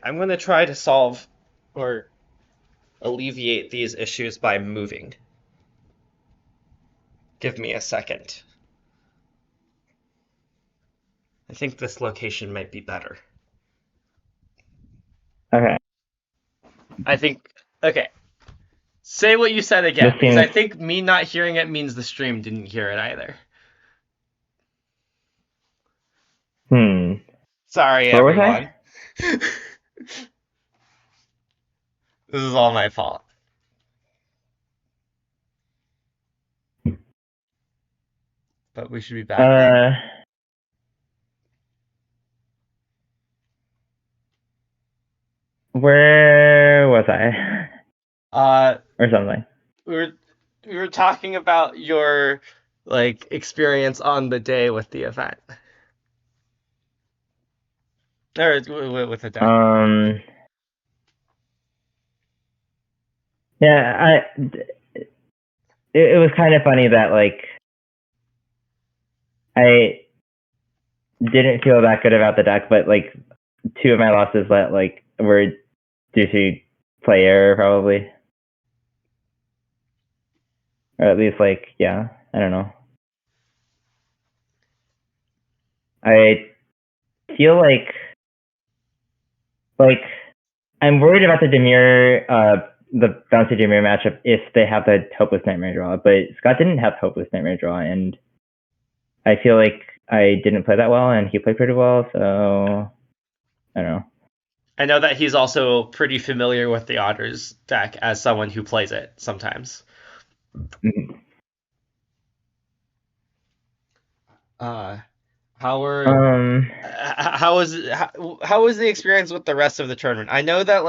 I'm going to try to solve or alleviate these issues by moving. Give me a second. I think this location might be better. Okay. I think. Okay. Say what you said This again, because I seems. think me not hearing it means the stream didn't hear it either. Hmm. Sorry, Where was I? everyone. This is all my fault. But we should be back now. Uh, where was I? Uh, Or something. we were we were talking about your like experience on the day with the event or with the deck. Um. Yeah. It was kind of funny that like I didn't feel that good about the deck, but like two of my losses that like were due to play error probably, or at least like yeah, I don't know. I feel like I'm worried about the bouncy Demir matchup if they have the hopeless nightmare draw, but Scott didn't have hopeless nightmare draw, and I feel like I didn't play that well, and he played pretty well, so I don't know. I know that he's also pretty familiar with the Otters deck as someone who plays it sometimes. Mhm. Uh, how were Um, how was the experience with the rest of the tournament? I know that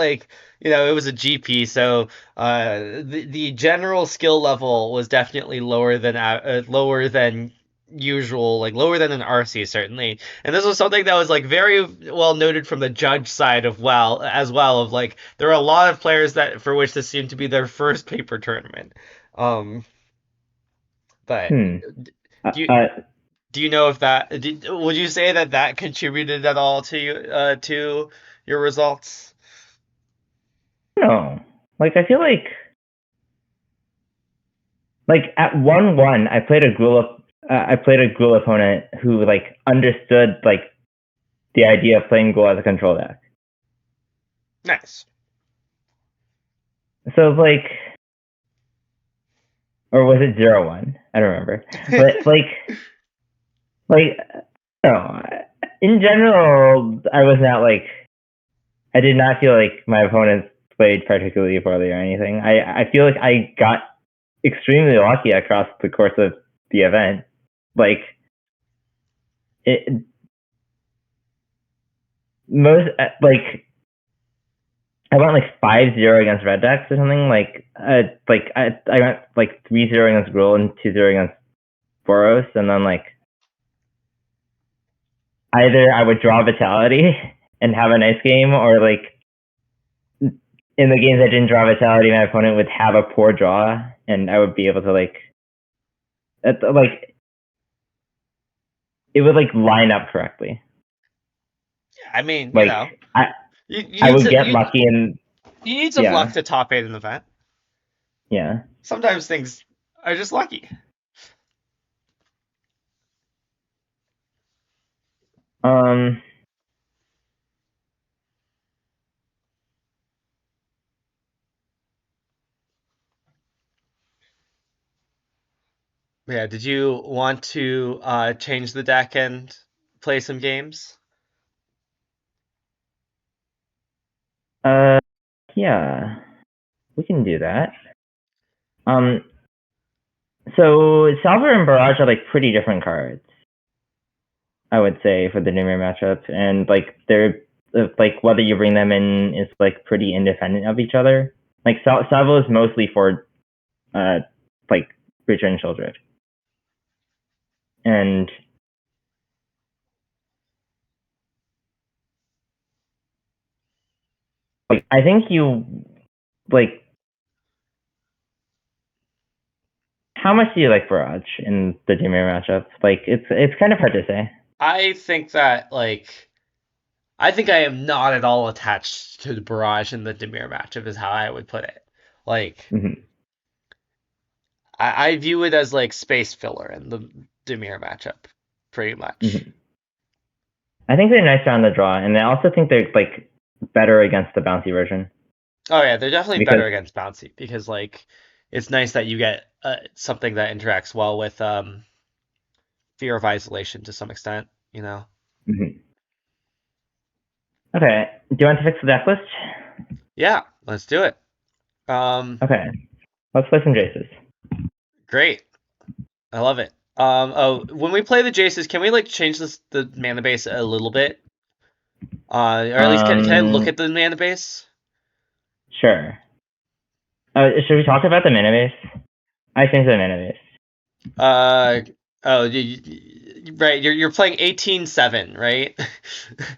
it was a GP, so the general skill level was definitely lower than usual, like lower than an RC certainly. And this was something that was like very well noted from the judge side of like there are a lot of players that for which this seemed to be their first paper tournament. Um, but hmm. Uh, do you uh, do you know if would you say that that contributed at all to your results? no, like I feel like at 1-1, I played a Gruul opponent who like understood like the idea of playing Gruul as a control deck. Nice. So like, or was it 0-1? I don't remember. But like no, in general, I was not like I did not feel like my opponents played particularly poorly or anything. I feel like I got extremely lucky across the course of the event. Like it most like I went like 5-0 against red decks or something. I went like 3-0 against Gruul and 2-0 against Boros, and then like either I would draw Vitality and have a nice game, or like in the games I didn't draw Vitality, my opponent would have a poor draw, and I would be able to like it would like line up correctly. I mean, Like you I need would to get lucky, and you need some luck yeah, to top eight an event. yeah. Sometimes things are just lucky. Um, Yeah. Did you want to change the deck and play some games? uh, yeah, we can do that. Um, so Salver and Barrage are like pretty different cards, I would say, for the Numir matchup, and like they're like whether you bring them in is like pretty independent of each other. Like Salvo is mostly for uh like Breacher and Childred, and like I think you like how much do you like Barrage in the Numir matchup? Like it's kind of hard to say. I think that like I think I am not at all attached to the Barrage and the Demir matchup, is how I would put it. Like, Hmm. I view it as like space filler in the Demir matchup, pretty much. Hmm. I think they're nicer on the draw, and I also think they're like better against the bouncy version Oh yeah, they're definitely because. better against bouncy because like it's nice that you get something that interacts well with fear of isolation to some extent. You know. Mhm. Okay, do you want to fix the deck list? Yeah, let's do it. Um, Okay, let's play some Jaces. Great. I love it. Oh, when we play the Jaces, can we like change the mana base a little bit? Or at least can I look Um, at the mana base? sure. Should we talk about the mana base? I changed the mana base. Uh, oh, right. You're playing 18/7, right?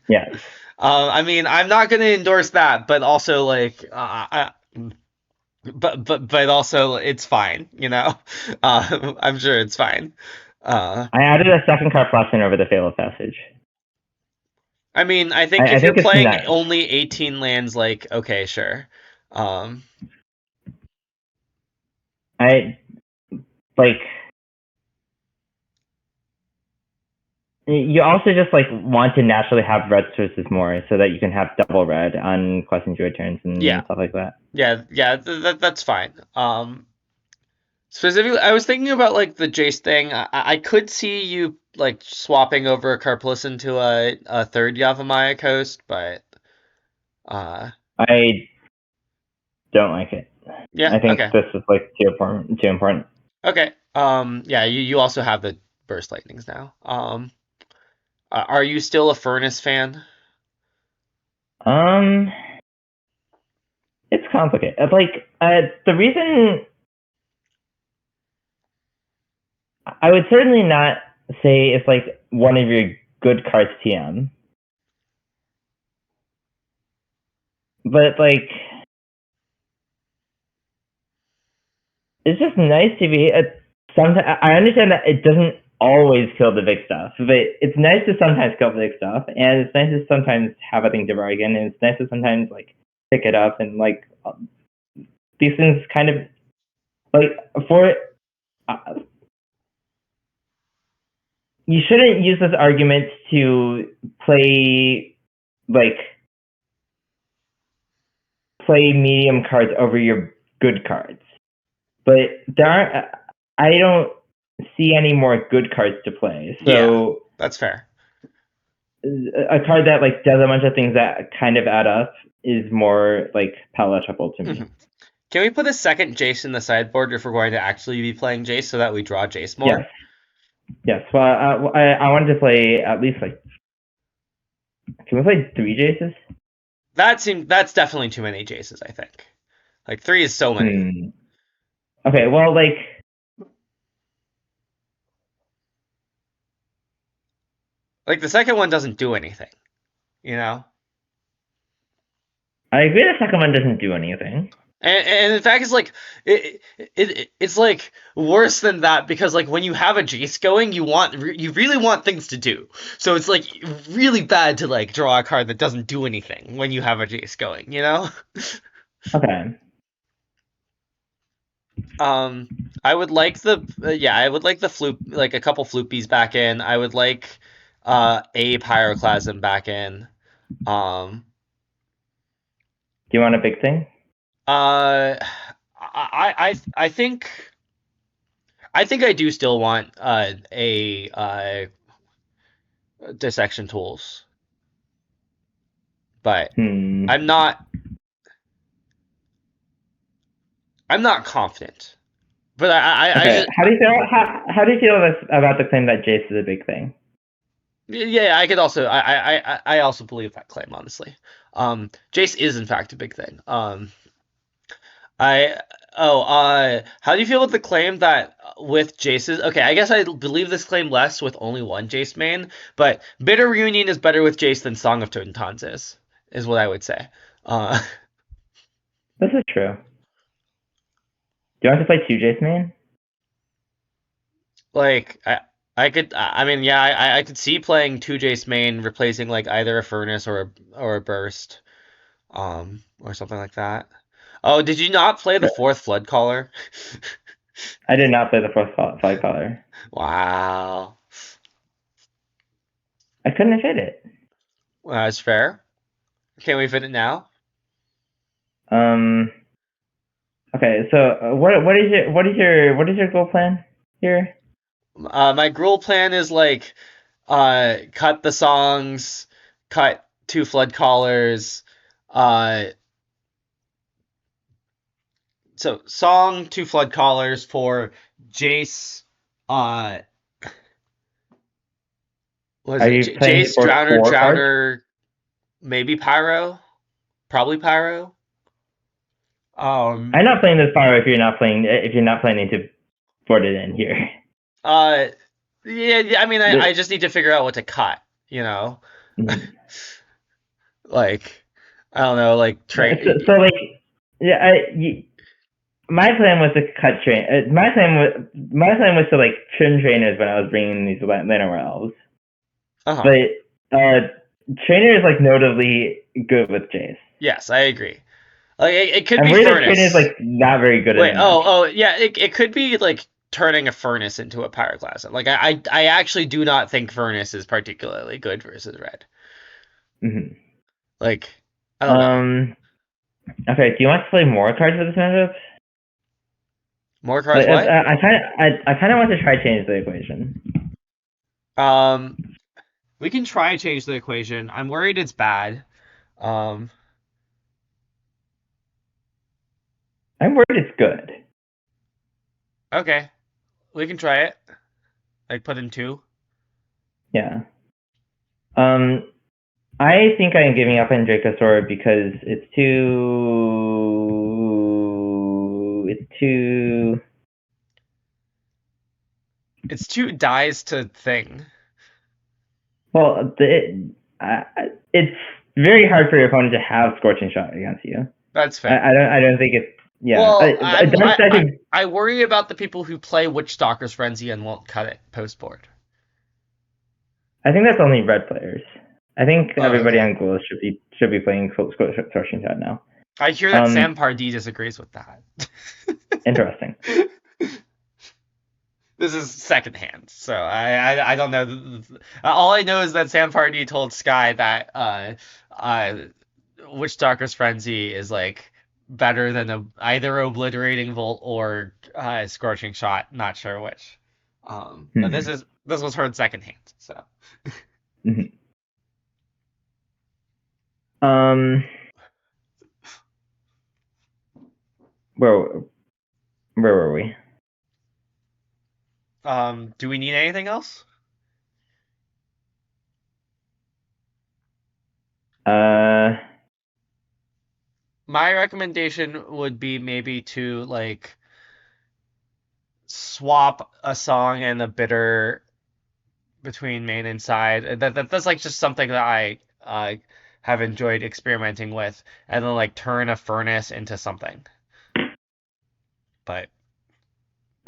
Yes. I mean, I'm not going to endorse that, but also like, but also it's fine, you know. I'm sure it's fine. Uh, I added a second card plus in over the Fatal Passage. I mean, I think I if you're think it's playing nice. only 18 lands, like, okay, sure. Um, I like. You also just like want to naturally have red sources more, so that you can have double red on questions your turns and yeah, stuff like that. yeah, that's fine. Specifically, I was thinking about like the Jace thing. I could see you like swapping over a Karplus into a third Yavimaya Coast, but uh, I don't like it. yeah, I think okay, this is like too important. Too important. okay. Yeah, you also have the Burst Lightnings now. Are you still a Furnace fan? Um, it's complicated. Like the reason I would certainly not say it's like one of your good cards TM, but like it's just nice to be. Sometimes I understand that it doesn't always kill the big stuff, but it's nice to sometimes kill the big stuff, and it's nice to sometimes have a thing to bargain, and it's nice to sometimes like pick it up and like these things kind of like for. Uh, you shouldn't use this argument to play like play medium cards over your good cards. But there aren't. I don't see any more good cards to play. Yeah, So that's fair. a card that like does a bunch of things that kind of add up is more like palatable to Mhm. me. Can we put a second Jace in the sideboard if we're going to actually be playing Jace so that we draw Jace Yes, more? yes. Well, I wanted to play at least like. Can we play 3 Jaces? That's definitely too many Jaces, I think. Like three is so many. Hmm. Okay. Well, like Like the second one doesn't do anything, you know? I agree. The second one doesn't do anything. And in fact, it's like it's like worse than that because like when you have a Jace going, you really want things to do. So it's like really bad to like draw a card that doesn't do anything when you have a Jace going, you know? Okay. Um, I would like the yeah, I would like the floop like a couple floopies back in. I would like a pyroclasm back in. Um, Do you want a big thing? I think I do still want a dissection tools, but Hmm. I'm not I'm not confident. But I Okay. just How do you feel? How do you feel about the claim that Jace is a big thing? yeah, I could also I also believe that claim honestly. Jace is in fact a big thing. I how do you feel with the claim that with Jace's? Okay, I guess I believe this claim less with only one Jace main, but Bitter Reunion is better with Jace than Song of Totentons is what I would say. Uh, This is true. Do you want to play 2 Jace main? like I mean, yeah, I could see playing two Jace main replacing like either a furnace or a burst, or something like that. Oh, did you not play the fourth flood caller? I did not play the first flag color. Wow, I couldn't fit it. well, that's fair. Can we fit it now? Um. Okay, so what is your goal plan here? My Gruul plan is like, cut the songs, cut two flood callers, uh, so song two flood callers for Jace, uh, was Are it you playing Jace, for Drowner, 4 cards? Drowner, maybe Pyro, probably Pyro. Um, I'm not playing this power if you're not planning to put it in here. uh, yeah, I mean, I The- just need to figure out what to cut, you know, mhm. like, I don't know, like So, like, yeah, my plan was to cut train. My plan was to like trim trainers when I was bringing these Llanowar elves, uh-huh. but trainer is like notably good with Jace. Yes, I agree. Like it could I'm be worried that trainer is furnace. like not very good in Wait, the match. yeah, it could be like turning a furnace into a pyroclasm. Like I actually do not think furnace is particularly good versus red. Hmm. Like I don't know. Um. Okay. Do you want to play more cards for this matchup? More cards, Like, what? I kind of want to try change the equation. Um, we can try and change the equation. I'm worried it's bad. Um, I'm worried it's good. okay, we can try it. Like put in two. Yeah. Um. I think I am giving up on Dracosaur because it's too. It's two dies to thing. Well, it's very hard for your opponent to have Scorching Shot against you. That's I, fair. I don't I don't think it's yeah. Well, I think I worry about the people who play Witch Stalker's Frenzy and won't cut it post board. that's only red players. I think Oh, everybody okay. on Ghoul should be playing Scorching Shot now. I hear that Um, Sam Pardee disagrees with that. interesting. This is secondhand, so I don't know. All I know is that Sam Pardee told Sky that Witch Stalker's Frenzy is like better than either Obliterating Volt or Scorching Shot. Not sure which. But Hmm. this was heard secondhand. So Hmm. Um, where where were we? do we need anything else? Uh, My recommendation would be maybe to like swap a song and a bitter between main and side. That's like just something that I have enjoyed experimenting with, and then like turn a furnace into something. But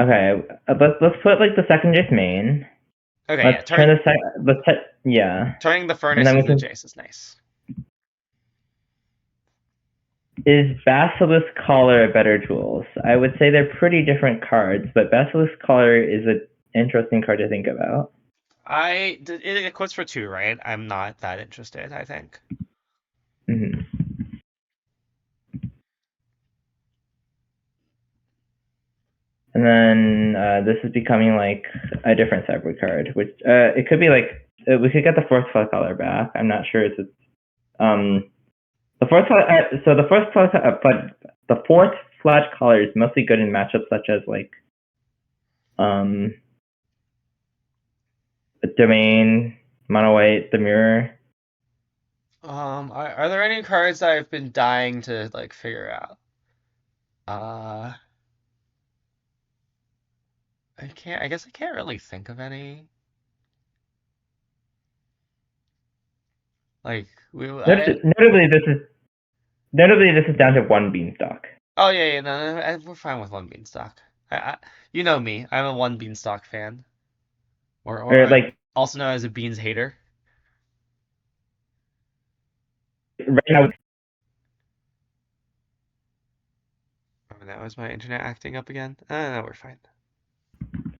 okay. Let's put like the second Jace main. okay, Let's yeah, turn the sec. Yeah, turning the and furnace then we into can. Jace is nice. Is Basilisk Collar a better tools? I would say they're pretty different cards, but Basilisk Collar is an interesting card to think about. It quits for two, right? I'm not that interested, I think. Hmm. And then this is becoming like a different sideboard card, which it could be like we could get the fourth flat color back. I'm not sure. It's um the fourth so the fourth flat color is mostly good in matchups such as like um Domain, Mono White, the Mirror. Are there any cards I've been dying to like figure out? Uh, I can't. I guess I can't really think of any. Like Notably, this is down to one beanstalk. oh yeah, no, we're fine with one beanstalk. I, you know me, I'm a one beanstalk fan. or or like also known as a beans hater. right now. Oh, that was my internet acting up again. No, we're fine.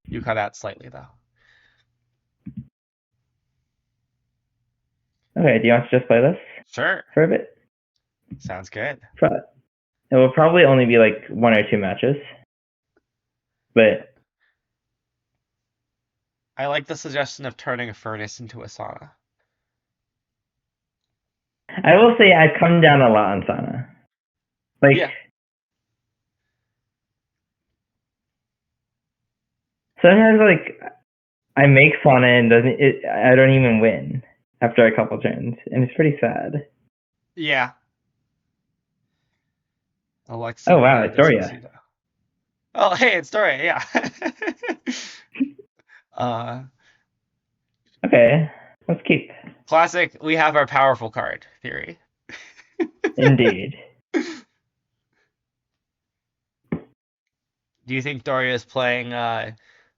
You cut out slightly though. Okay, do you want to just play this Sure. for a bit? Sounds good. It will probably only be like 1 or 2 matches, but I like the suggestion of turning a furnace into a sauna. I will say I come down a lot on Sana. Like Yeah. sometimes, like I make Sana and I don't even win after a couple turns, and it's pretty sad. Yeah. Alexi Oh will wow, be a Astoria. Despacito. Oh, hey, it's Dory. Yeah. uh, Okay, let's keep. classic. We have our powerful card theory. Indeed. Do you think Doria is playing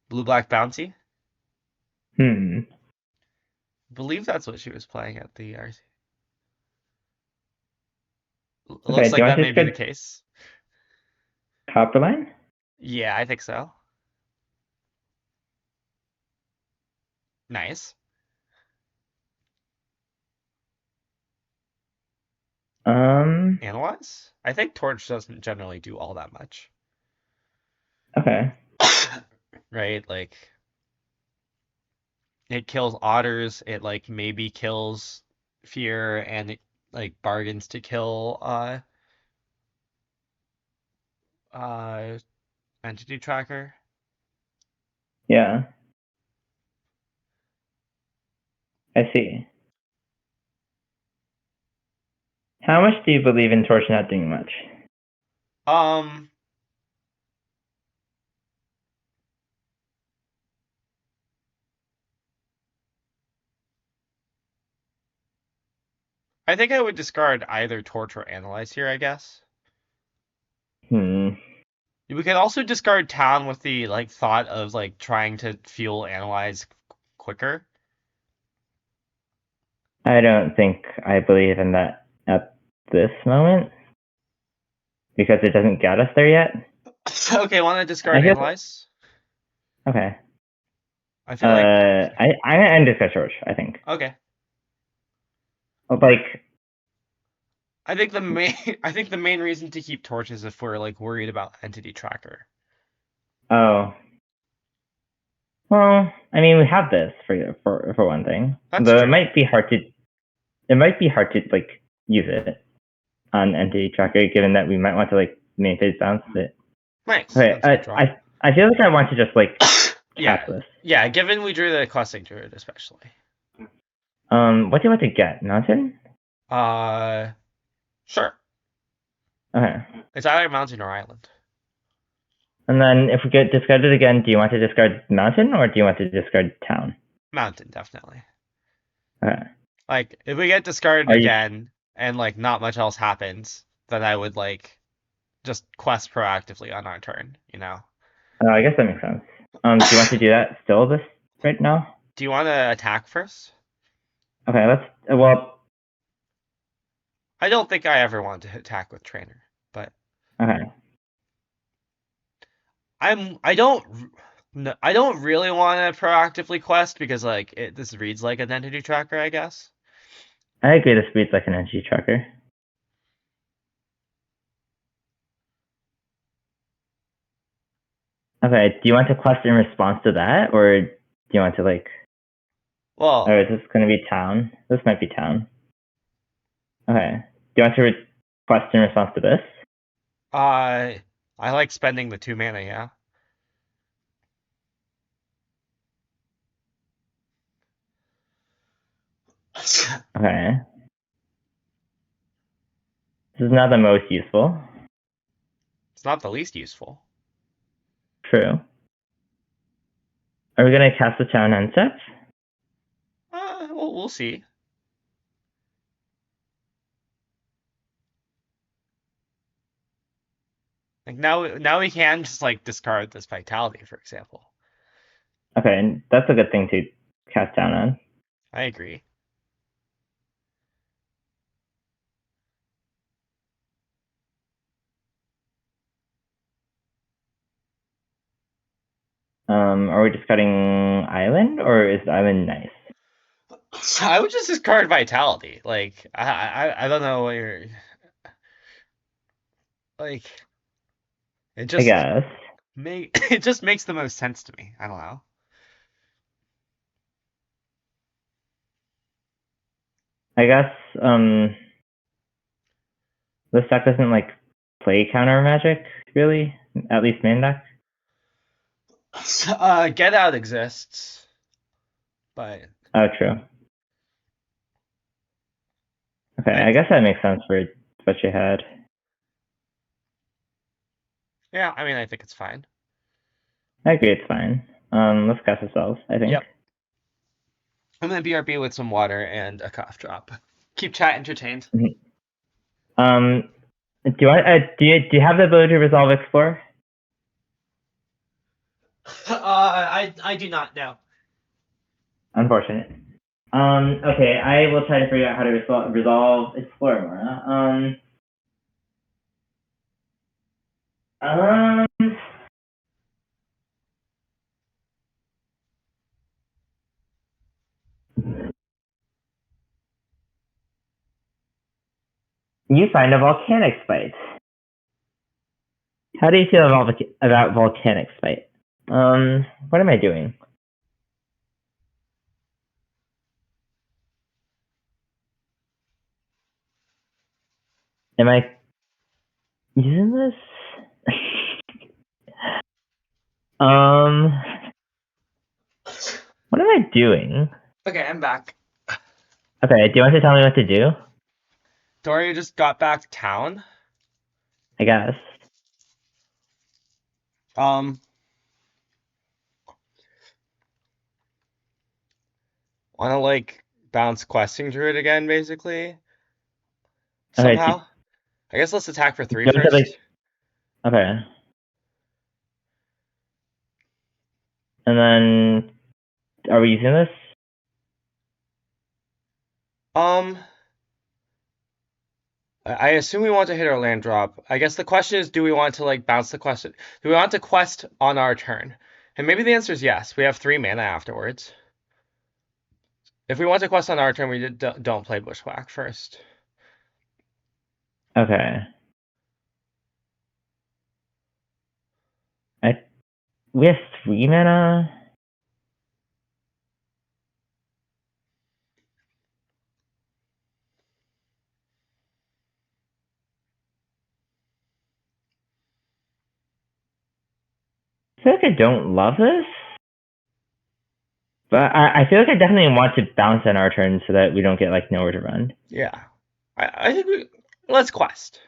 Blue Black Bounty? Hmm. I believe that's what she was playing at the RC. It Okay, looks do you like want that to may be discard the case. Copperline? Yeah, I think so. Nice. Um. Analyze? I think Torch doesn't generally do all that much. Okay. Right? Like it kills otters, it like maybe kills fear and it like bargains to kill uh entity tracker. Yeah, I see. How much do you believe in Torch not doing much? Um I think I would discard either Torch or Analyze here, I guess. Hmm. We could also discard Town with the like thought of like trying to fuel Analyze quicker. I don't think I believe in that at this moment because it doesn't get us there yet. Okay, want to discard I feel Analyze? okay. I feel like I end discuss Torch. I think okay. like I think the main reason to keep Torch is if we're like worried about entity tracker. oh well. I mean, we have this for one thing, That's though true. it might be hard to like use it on entity tracker given that we might want to like maintain bounce it. Nice. Okay, That's a good draw. I feel like I want to just like Yeah. tap this. Yeah, given we drew the questing druid especially. What do you want to get? Mountain? Uh sure. Okay. It's either mountain or island. And then if we get discarded again, do you want to discard mountain or do you want to discard town? Mountain, definitely. Okay. Like if we get discarded Are you? again and like not much else happens, then I would like just quest proactively on our turn, you know. I guess that makes sense. Do you want to do that still this right now? Do you want to attack first? Okay. Let's. Well. I don't think I ever want to attack with trainer, but Okay. I don't no, I don't really want to proactively quest because like this reads like identity tracker, I guess. I agree. This reads like an energy tracker. Okay. Do you want to quest in response to that, or do you want to like? Well, Or is this going to be town? This might be town. Okay. Do you want to request in response to this? I like spending the 2 mana, yeah. Okay. This is not the most useful. It's not the least useful. True. Are we going to cast the town end step? We'll see. Like now we can just like discard this vitality, for example. Okay, and that's a good thing to cast down on. I agree. Are we discarding island, or is island nice? So I would just discard vitality. Like I don't know what you're like. It I just guess. it just makes the most sense to me. I don't know. I guess this deck doesn't like play counter magic really, at least main deck. Get out exists, but Oh, true. Okay, I I guess that makes sense for what you had. yeah, I mean I think it's fine. I agree, it's fine. Let's cast ourselves, I think. Yep. I'm gonna BRB with some water and a cough drop. Keep chat entertained. Um, do you have the ability to resolve explore? I do not know. Unfortunate. Okay, I will try to figure out how to resolve explore more. Um, you find a volcanic spite. How do you feel about volcanic spite? What am I doing? Am I using this? um, what am I doing? Okay, I'm back. Okay, do you want to tell me what to do? Dory just got back to town. I guess. Um, wanna like bounce questing druid again, basically. Okay, Somehow. I guess let's attack for do three you want to first. okay. And then, are we using this? Um, I assume we want to hit our land drop. I guess the question is, do we want to like bounce the question? Do we want to quest on our turn? And maybe the answer is yes. We have 3 mana afterwards. If we want to quest on our turn, we don't play Bushwhack first. Okay. I we have 3 mana. I feel like I don't love this, but I feel like I definitely want to bounce on our turn so that we don't get like nowhere to run. Yeah, I think let's quest.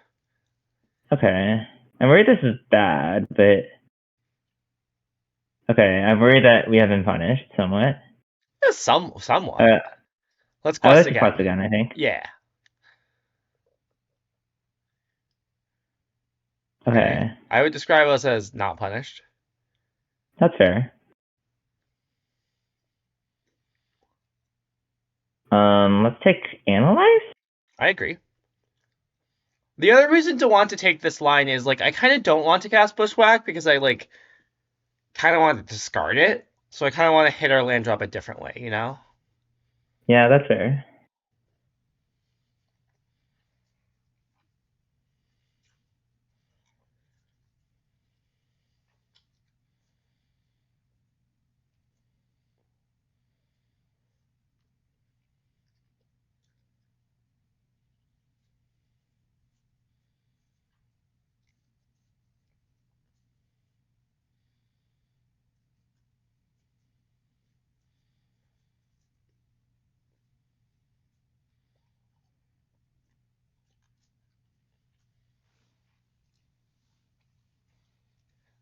Okay. I'm worried this is bad, but okay. I'm worried that we have been punished somewhat. Yeah, somewhat. Uh, Let's I quest like to quest again. again, I think. Yeah. Okay. I would describe us as not punished. That's fair. Let's take analyze. I agree. The other reason to want to take this line is like I kind of don't want to cast Bushwhack because I like kind of want to discard it. So I kind of want to hit our land drop a different way, you know? Yeah, that's fair.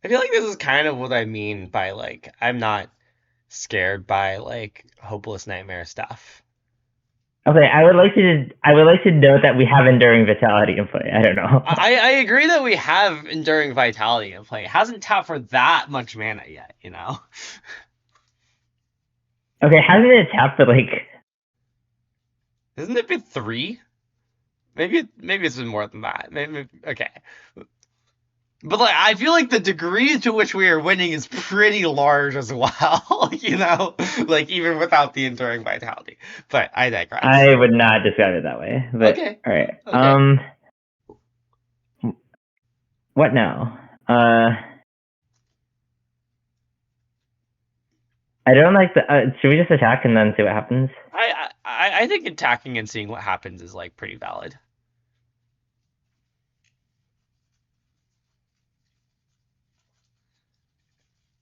I feel like this is kind of what I mean by like I'm not scared by like hopeless nightmare stuff. Okay, I would like to note that we have enduring vitality in play. I don't know. I agree that we have enduring vitality in play. It hasn't tapped for that much mana yet, you know? Okay, hasn't it tapped but like Isn't it been three? Maybe it's been more than that. Maybe okay. But like I feel like the degree to which we are winning is pretty large as well, like even without the enduring vitality. But I digress. I would not describe it that way. But Okay. all right. Okay. What now? I don't like the. Should we just attack and then see what happens? I think attacking and seeing what happens is like pretty valid.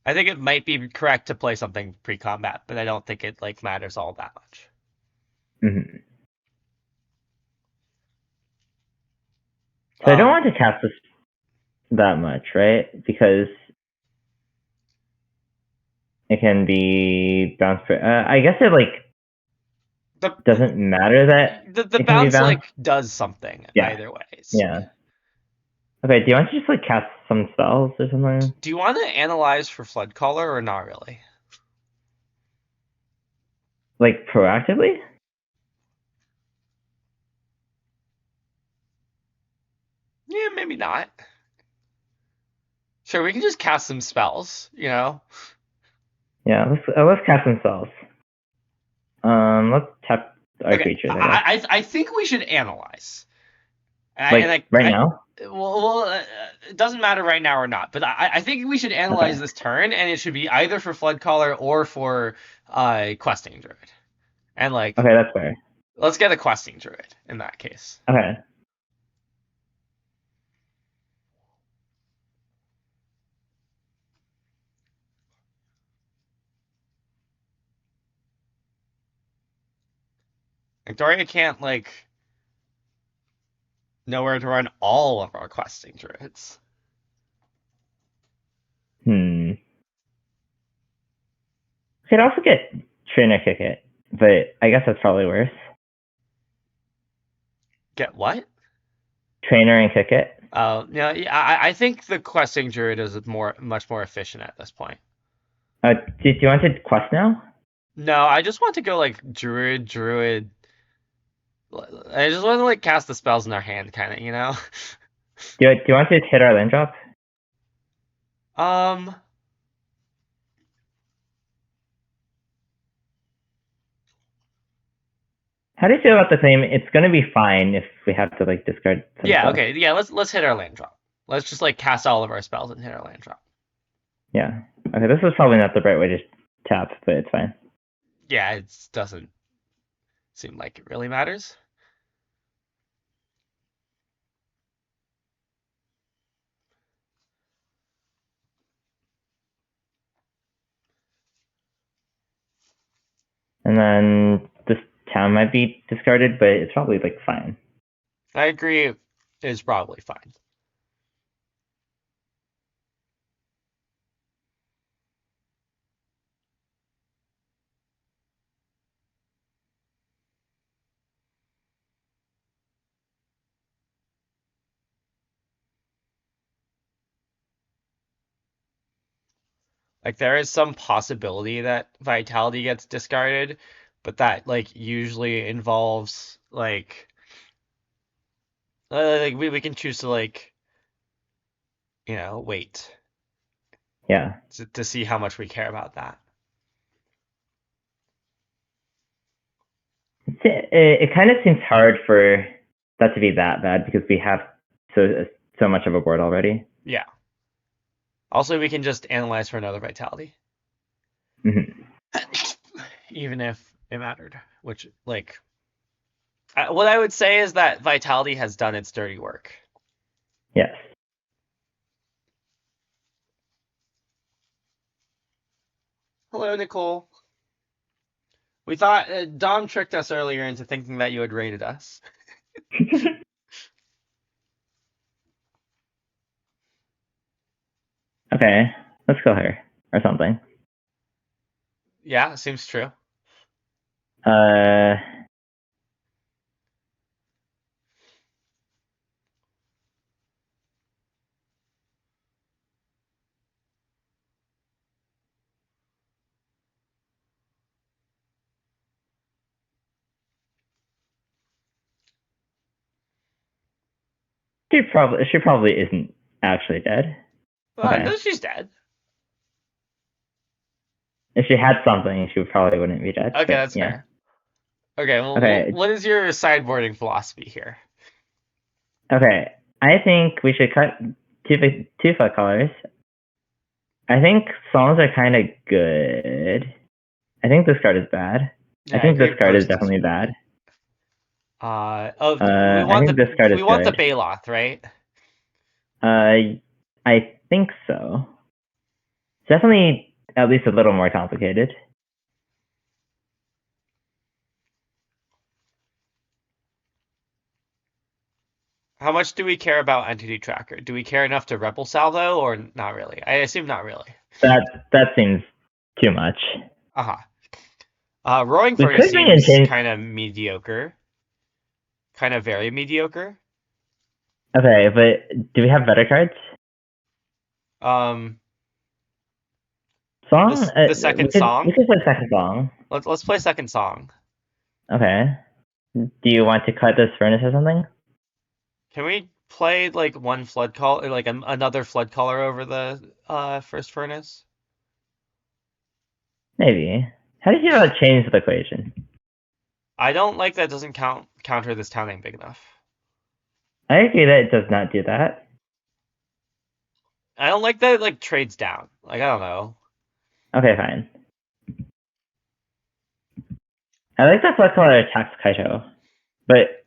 I think it might be correct to play something pre-combat, but I don't think it like matters all that much. Mm-hmm. So I don't Um, want to cast this that much, right? Because it can be bounced. I guess it like the doesn't matter that the it can be bounce bounced. like does something Yeah. either ways. Yeah. Okay. Do you want to just like cast some spells or something? Do you want to analyze for Flood Caller or not really? Like proactively? Yeah, maybe not. Sure, we can just cast some spells. Yeah. Let's cast some spells. Let's tap our Okay, creatures. I guess. I think we should analyze. Like right now. It doesn't matter right now or not, but I think we should Okay. analyze this turn, and it should be either for Flood Caller or for Questing Druid. And like, Okay, that's fair. let's get a Questing Druid in that case. Okay. Victoria can't like know where to run all of our Questing Druids. Hmm. Could also get Trainer Kick It, but I guess that's probably worse. Get what? Trainer and Kick It. Yeah, I think the Questing Druid is much more efficient at this point. Do you want to quest now? No, I just want to go like Druid. I just want to like cast the spells in our hand, kind of. Do you want to hit our land drop? Um, How do you feel about the claim? It's gonna be fine if we have to like discard some yeah, stuff. okay, yeah. Let's hit our land drop. Let's just like cast all of our spells and hit our land drop. Yeah. Okay, this is probably not the right way to tap, but it's fine. Yeah, it doesn't seem like it really matters. And then this town might be discarded, but it's probably like fine. I agree. It's probably fine. Like there is some possibility that Vitality gets discarded, but that like usually involves like we can choose to like wait Yeah. to see how much we care about that. It kind of seems hard for that to be that bad because we have so much of a board already. Yeah. Also, we can just analyze for another Vitality, Mm-hmm. even if it mattered. Which like what I would say is that Vitality has done its dirty work. Yes. Hello, Nicole. We thought Dom tricked us earlier into thinking that you had raided us. Okay, let's kill her or something. Yeah, seems true. Uh, She probably isn't actually dead. No, Okay. she's dead. If she had something, she probably wouldn't be dead. Okay, But that's yeah. fair. Okay, well, Okay. what is your sideboarding philosophy here? Okay. I think we should cut two foot colors. I think songs are kind of good. I think this card is bad. I Yeah, I think agree. this card is Post is definitely bad. weird. We I want think this card is we want the good. Baloth, right? I think so. It's definitely at least a little more complicated. How much do we care about Entity Tracker? Do we care enough to Rebel Salvo or not really? I assume not really. That seems too much. Uh-huh. Roaring We Furnace could bring in seems Chain. kind of mediocre. Kind of very mediocre. Okay, but do we have better cards? Um, Song? this the We second could we song. could play second song. Let's play second song. Okay. Do you want to cut this furnace or something? Can we play like one flood call or like another flood color over the first furnace? Maybe. How do you feel about change the equation? I don't like that doesn't counter this town name big enough. I agree that it does not do that. I don't like that it like trades down. Like I don't know. Okay, fine. I like that Flood Color attacks Kaito. But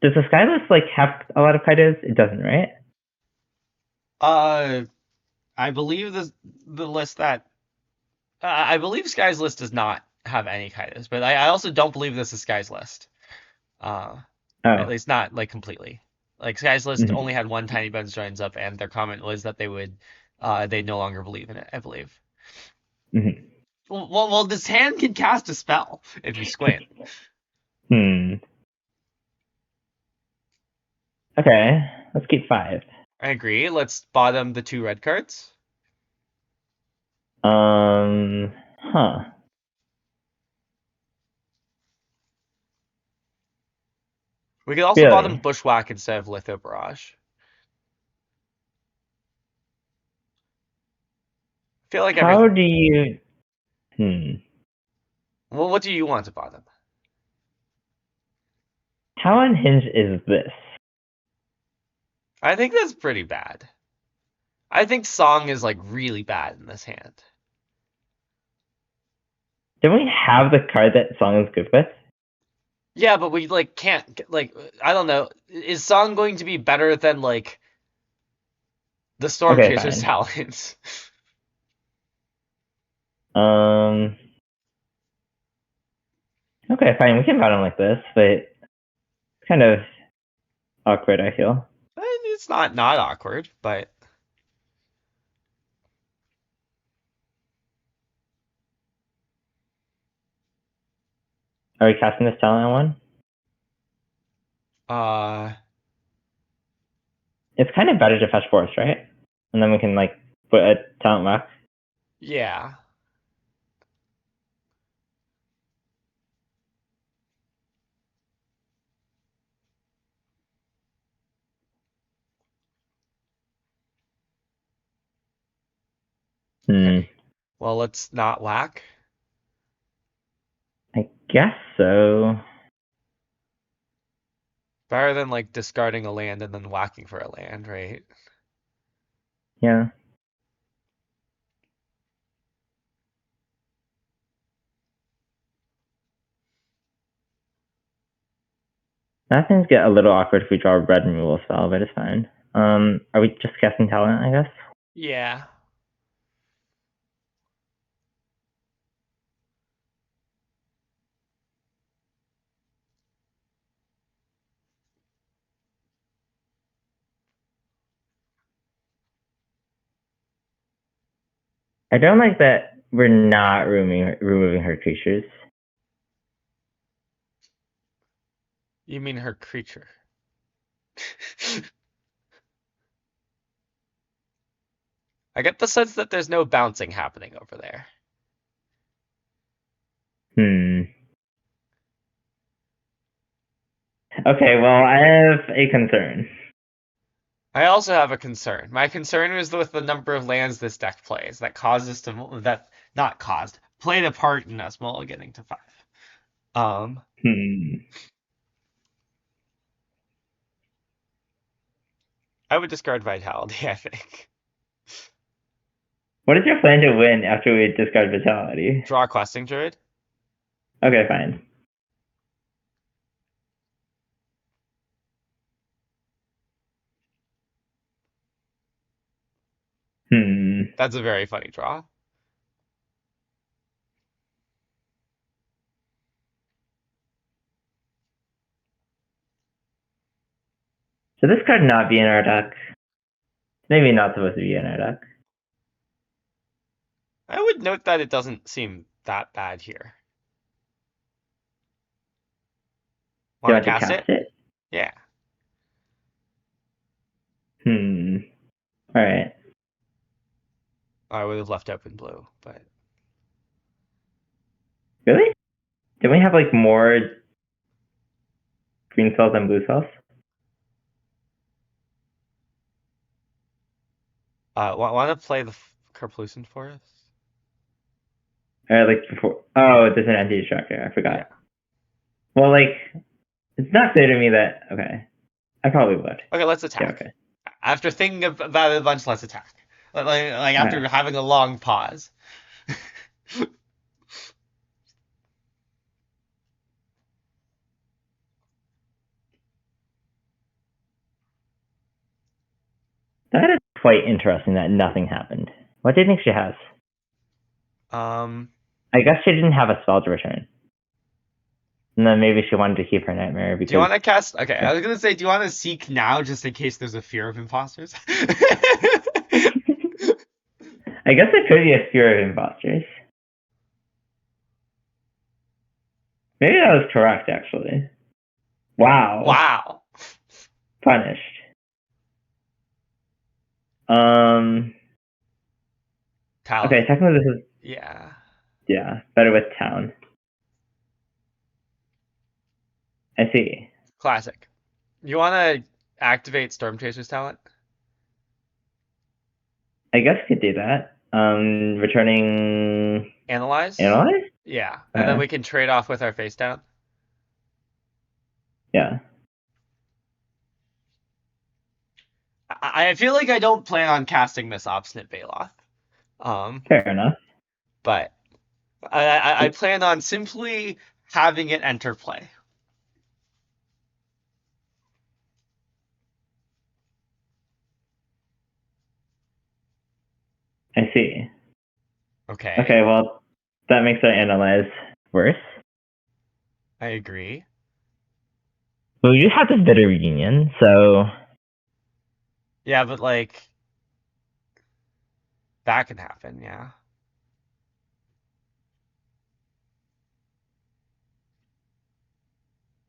does the Skyless like have a lot of Kaitos? It doesn't, right? Uh, I believe the list that I believe Sky's list does not have any Kaitos, but I also don't believe this is Sky's list. Uh, at Oh. least not like completely. Like Sky's list Mm-hmm. only had one Tiny Bones joins up, and their comment was that they no longer believe in it. I believe. Mm-hmm. Well, this hand can cast a spell if you squint. Hmm. Okay. Let's keep 5. I agree. Let's bottom the 2 red cards. Huh. We could also bottom Really? Bushwhack instead of Litho Barrage. I feel like How every. do you? Well, what do you want to bottom? How unhinged is this? I think that's pretty bad. I think Song is like really bad in this hand. Don't we have the card that Song is good with? Yeah, but we like can't like I don't know. Is Song going to be better than like the Okay, Stormchaser's fine. talents? Um. Okay, fine. We can bottom like this, but it's kind of awkward. I feel. It's not awkward, but Are we casting this talent on one? uh It's kind of better to fetch force, right? And then we can like put a talent lock. yeah. Hmm. Okay. Well, let's not whack. I guess so. Better than like discarding a land and then whacking for a land, right? Yeah. That things get a little awkward if we draw a red removal spell, but it's fine. Are we just casting talent? I guess. Yeah. I don't like that we're not removing her creatures. You mean her creature. I get the sense that there's no bouncing happening over there. Hmm. Okay, well, I have a concern. I also have a concern. My concern was with the number of lands this deck plays that caused us to that not caused played a part in us mulliganing to 5. Um, Hmm. I would discard Vitality, I think. What is your plan to win after we discard Vitality? Draw a Questing Druid. Okay, fine. Hmm. That's a very funny draw. So this card not be in our deck. Maybe not supposed to be in our deck. I would note that it doesn't seem that bad here. Do you Want want to to cast it? cast it? Yeah. Hmm. All right. I would have left open blue, but Really? Did we have like more green cells than blue cells? want to play the Karplusan Forest? Or like before? Oh, there's an anti-destructor. I Yeah. forgot. Well, like it's not clear to me that. Okay, I probably would. Okay, let's Yeah. attack. Okay. After thinking about it a bunch, let's attack. Like Okay. after having a long pause. That is quite interesting that nothing happened. What do you think she has? Um, I guess she didn't have a spell to return. And then maybe she wanted to keep her nightmare do you because want to cast? Okay, yeah. I was gonna say, do you want to seek now just in case there's a fear of imposters? I guess it could be a fear of imposters. Maybe that was correct actually. Wow. Wow. Punished. Um Talon. okay, technically this is Yeah. yeah, better with town. I see. Classic. You want to activate Storm Chaser's talent? I guess we could do that. Returning Analyze? analyze? Yeah. And then we can trade off with our face down. Yeah. I feel like I don't plan on casting this Obstinate Baloth. Fair enough. But I plan on simply having it enter play. I see. Okay. Okay, well that makes our analyze worse. I agree. Well, you have this bitter reunion, so Yeah, but like that can happen, yeah.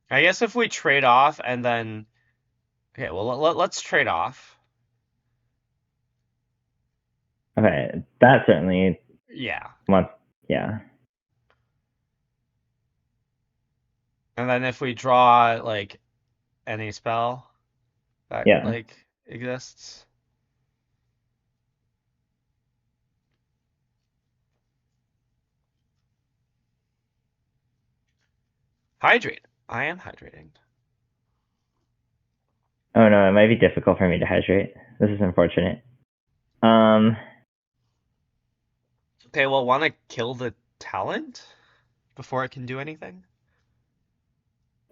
I guess if we trade off and then okay, well let's trade off. okay, that certainly Yeah. wants yeah. And then if we draw like any spell that Yeah. like exists. Hydrate. I am hydrating. Oh no, it might be difficult for me to hydrate. This is unfortunate. Um Okay, well want to kill the talent before it can do anything?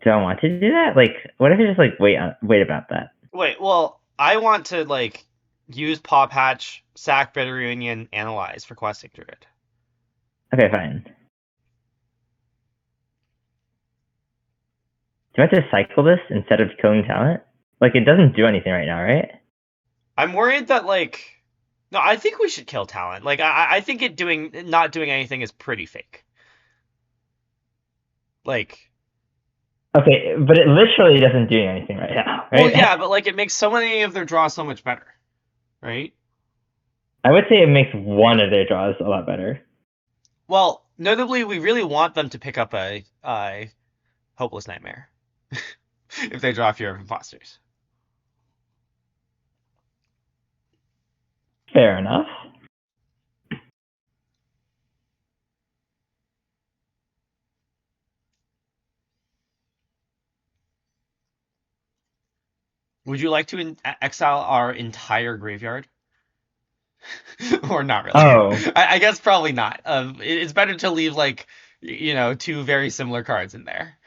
do I want to do that? Like what if I just like wait about that? Wait, well, I want to like use Paw Patch, sack Bitter Reunion, analyze for questing Druid. Okay, fine. Do I have to cycle this instead of killing talent? Like it doesn't do anything right now, right? I'm worried that like no, I think we should kill talent. Like I think it doing not doing anything is pretty fake. Like Okay, but it literally doesn't do anything right now, well right? yeah, but like it makes so many of their draws so much better. Right? I would say it makes one of their draws a lot better. Well, notably we really want them to pick up a Hopeless Nightmare if they draw Fear of Imposters. Fair enough. Would you like to exile our entire graveyard? Or not really? Oh, I guess probably not. It's better to leave like two very similar cards in there.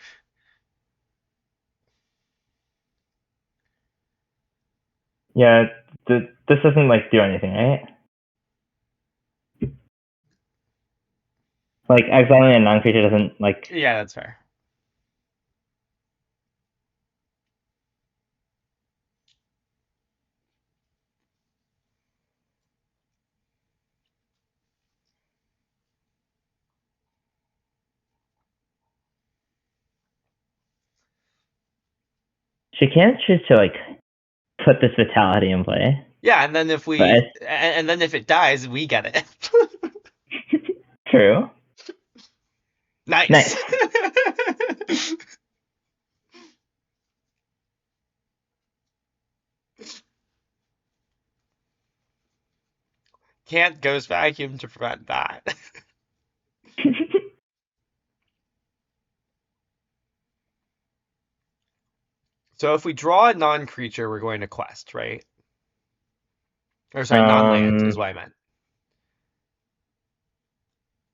yeah. This doesn't like do anything, right? Like exiling a non-creature doesn't like. Yeah, that's fair. She can't choose to like put this vitality in play, Yeah, and then if but we and then if it dies, we get it. true. Nice. Nice. Can't ghost vacuum to prevent that. So if we draw a non-creature, we're going to quest, right? Or sorry, non-land um. is what I meant.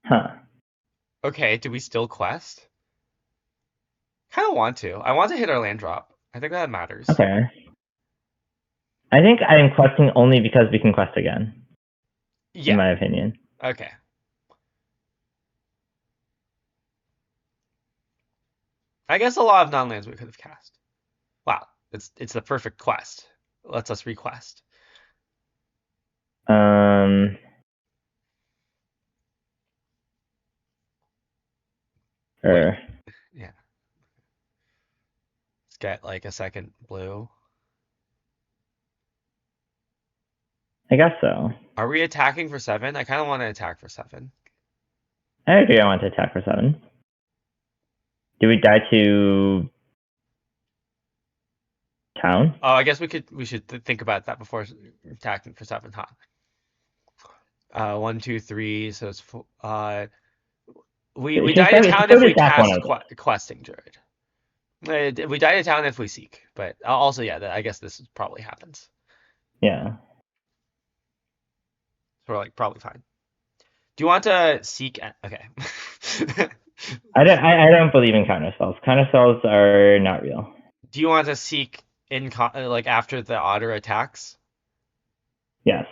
Huh. Okay, do we still quest? Kind of want to. I want to hit our land drop. I think that matters. Okay. I think I am questing only because we can quest again, in Yeah. my opinion. Okay. I guess a lot of non-lands we could have cast. Wow, it's the perfect quest. Lets us request. Um. Wait, Er, yeah. Let's get like a second blue. I guess so. Are we attacking for 7? I kind of want to attack for 7. I agree. I want to attack for 7. Do we die to town? Oh, I guess we should think about that before attacking for 7, huh? 1, 2, 3. So it's we She die to should town if probably we attack one cast of them. questing druid. We die to town if we seek, but also yeah, I guess this probably happens. Yeah. So we're like probably fine. Do you want to seek? Okay. I don't believe in counter spells. Counter spells are not real. Do you want to seek in like after the otter attacks? Yes.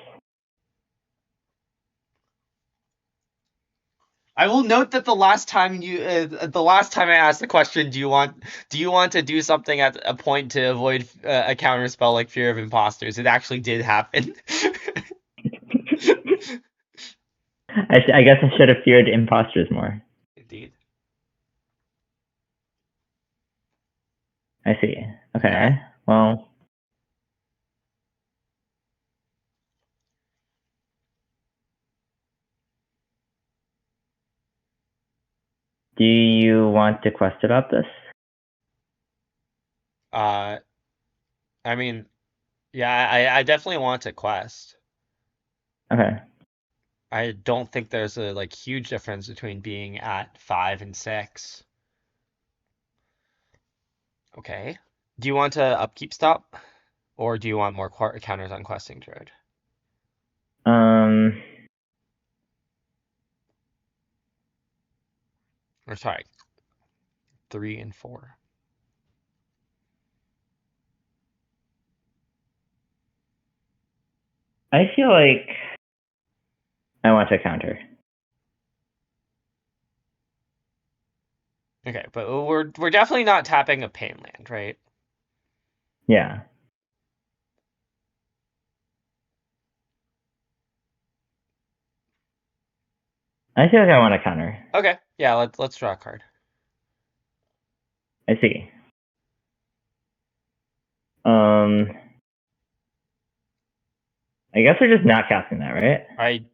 I will note that the last time I asked the question, do you want to do something at a point to avoid a counter spell like Fear of Imposters? It actually did happen. I guess I should have feared imposters more. Indeed. I see. Okay. Okay. Well, do you want to quest about this? Uh, I mean, yeah, I definitely want to quest. Okay. I don't think there's a like huge difference between being at 5 and 6. Okay. Do you want to upkeep stop, or do you want more counters on questing druid? Um. Or sorry, 3 and 4. I feel like I want to counter. Okay, but we're definitely not tapping a pain land, right? Yeah. I feel like I want to counter. Okay, yeah, let's draw a card. I see. Um. I guess we're just not casting that, right?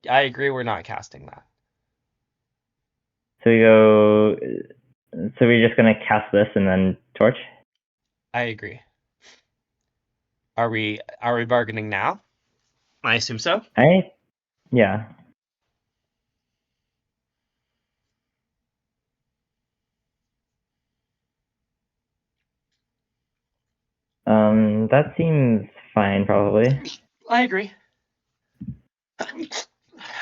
I agree. We're not casting that. So we go. So we're just gonna cast this and then torch. I agree. Are we bargaining now? I assume so. Yeah. That seems fine, probably. I agree.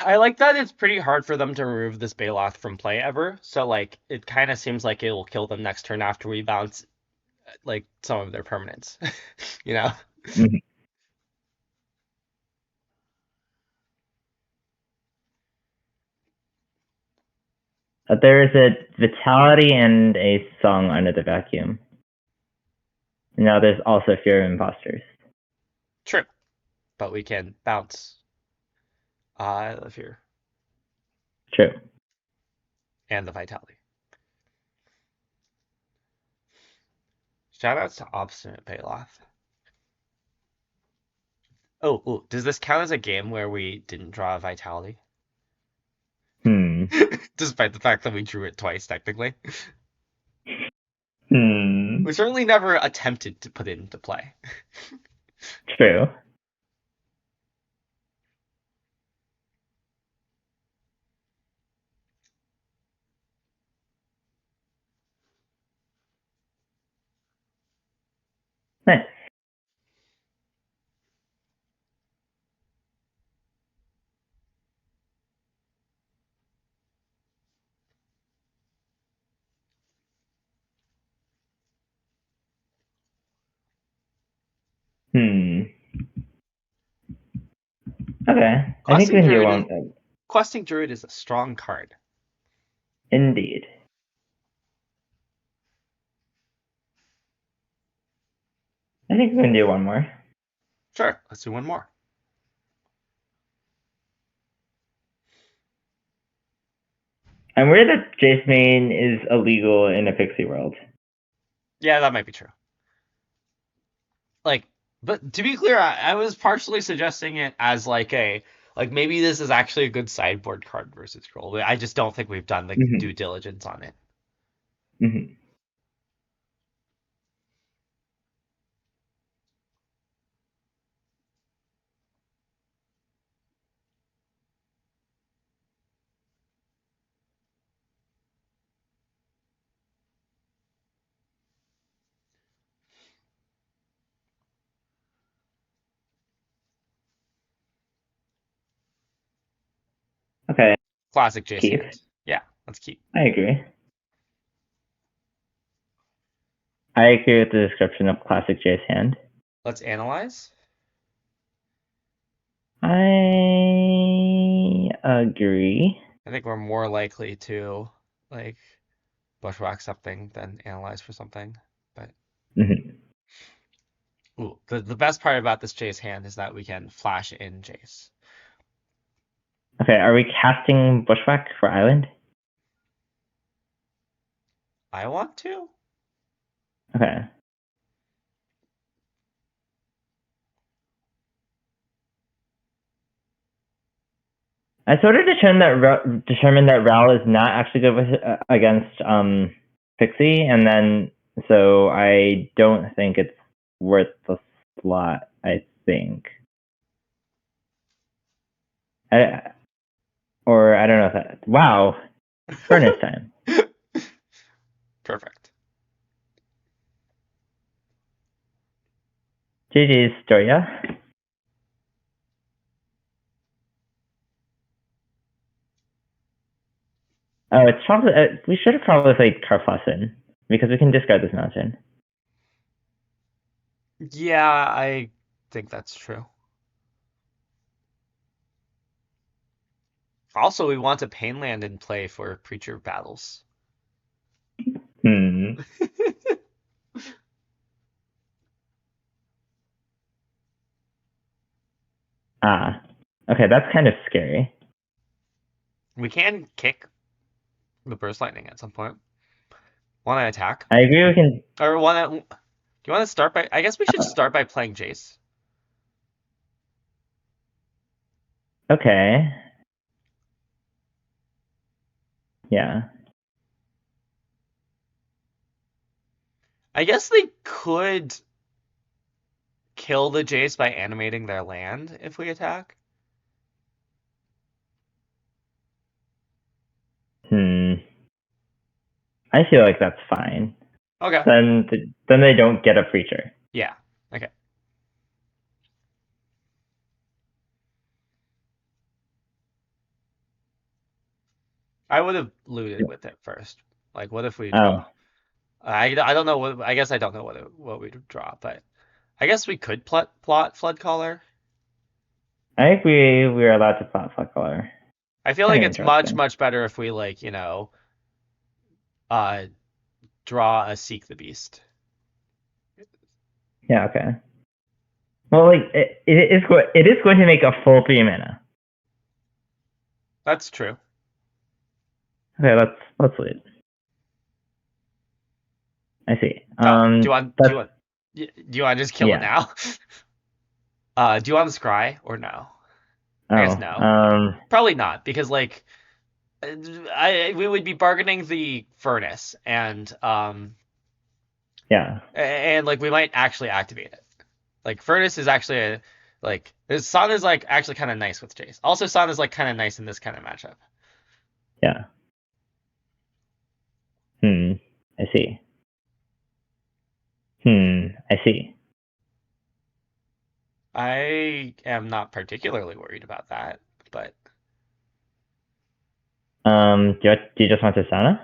I like that it's pretty hard for them to remove this Baloth from play ever. So like it kind of seems like it will kill them next turn after we bounce like some of their permanents. you know? Mhm. There is a Vitality and a Song Under the Vacuum. Now there's also Fear of Imposters. True. But we can bounce the fear True. and the vitality. Shoutouts to Obstinate Baloth. Oh, does this count as a game where we didn't draw a vitality? Hmm. Despite the fact that we drew it twice, technically. Hmm. We certainly never attempted to put it into play. True. Nice. Hmm. Okay. I think we Questing can do Druid one. is Questing Druid is a strong card. Indeed. I think we can do one more. Sure, let's do one more. I'm worried that Jace Main is illegal in a Pixie world. Yeah, that might be true. Like, but to be clear, I was partially suggesting it as like maybe this is actually a good sideboard card versus scroll. I just don't think we've done the Mm-hmm. due diligence on it. Mm-hmm. Okay. Classic Jace Keep. hand. Yeah, let's keep. I agree. I agree with the description of classic Jace hand. Let's analyze. I agree. I think we're more likely to like bushwhack something than analyze for something. But Mm-hmm. ooh, the best part about this Jace hand is that we can flash in Jace. Okay, are we casting Bushwhack for Island? I want to. Okay. I sort of determined that Ral is not actually good with against Pixie, and then so I don't think it's worth the slot. I think, or I don't know if that. Wow, furnace time. Perfect. GG's, Storia. Oh, it's probably we should have probably played Carfussin because we can discard this mountain. Yeah, I think that's true. Also, we want a Painland in play for Preacher battles. Hmm. Ah. Okay, that's kind of scary. We can kick the Burst Lightning at some point. Want to attack? I agree. We can. Or want to? Do you want to start by? I guess we should start by playing Jace. Okay. Yeah. I guess they could kill the Jace by animating their land if we attack? Hmm. I feel like that's fine. Okay. Then they don't get a preacher. Yeah. Okay. I would have looted with it first. Like, what if we Oh, draw? I don't know what. I guess I don't know what we draw, but I guess we could plot Flood Caller. I think we are allowed to plot Flood Color. I feel Kind like of it's much interesting. much better if we like uh draw a Seek the Beast. Yeah. Okay. Well, like it is going to make a full 3 mana. That's true. Okay, let's wait. I see. Do you want That's do you want to just kill it yeah. now? Do you want to scry or no? I guess Oh, no. Probably not because like we would be bargaining the furnace yeah, and like we might actually activate it. Like furnace is actually a like Sun is like actually kind of nice with Jace. Also, Sun is like kind of nice in this kind of matchup. yeah. I see. I see. I am not particularly worried about that, but Do you just want to Sana?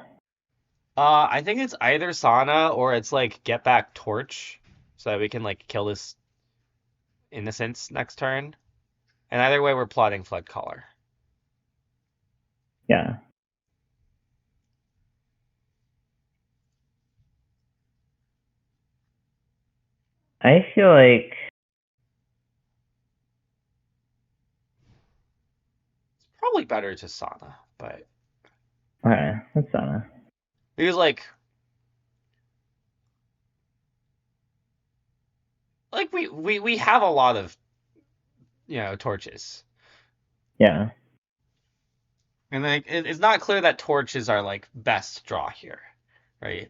I think it's either Sana or it's like get back Torch so that we can like kill this Innocence next turn. And either way, we're plotting Flood Caller. Yeah. I feel like Probably better to Sana, but okay, that's Sana. because like we have a lot of torches. Yeah. And like it's not clear that Torch is our like best draw here, right?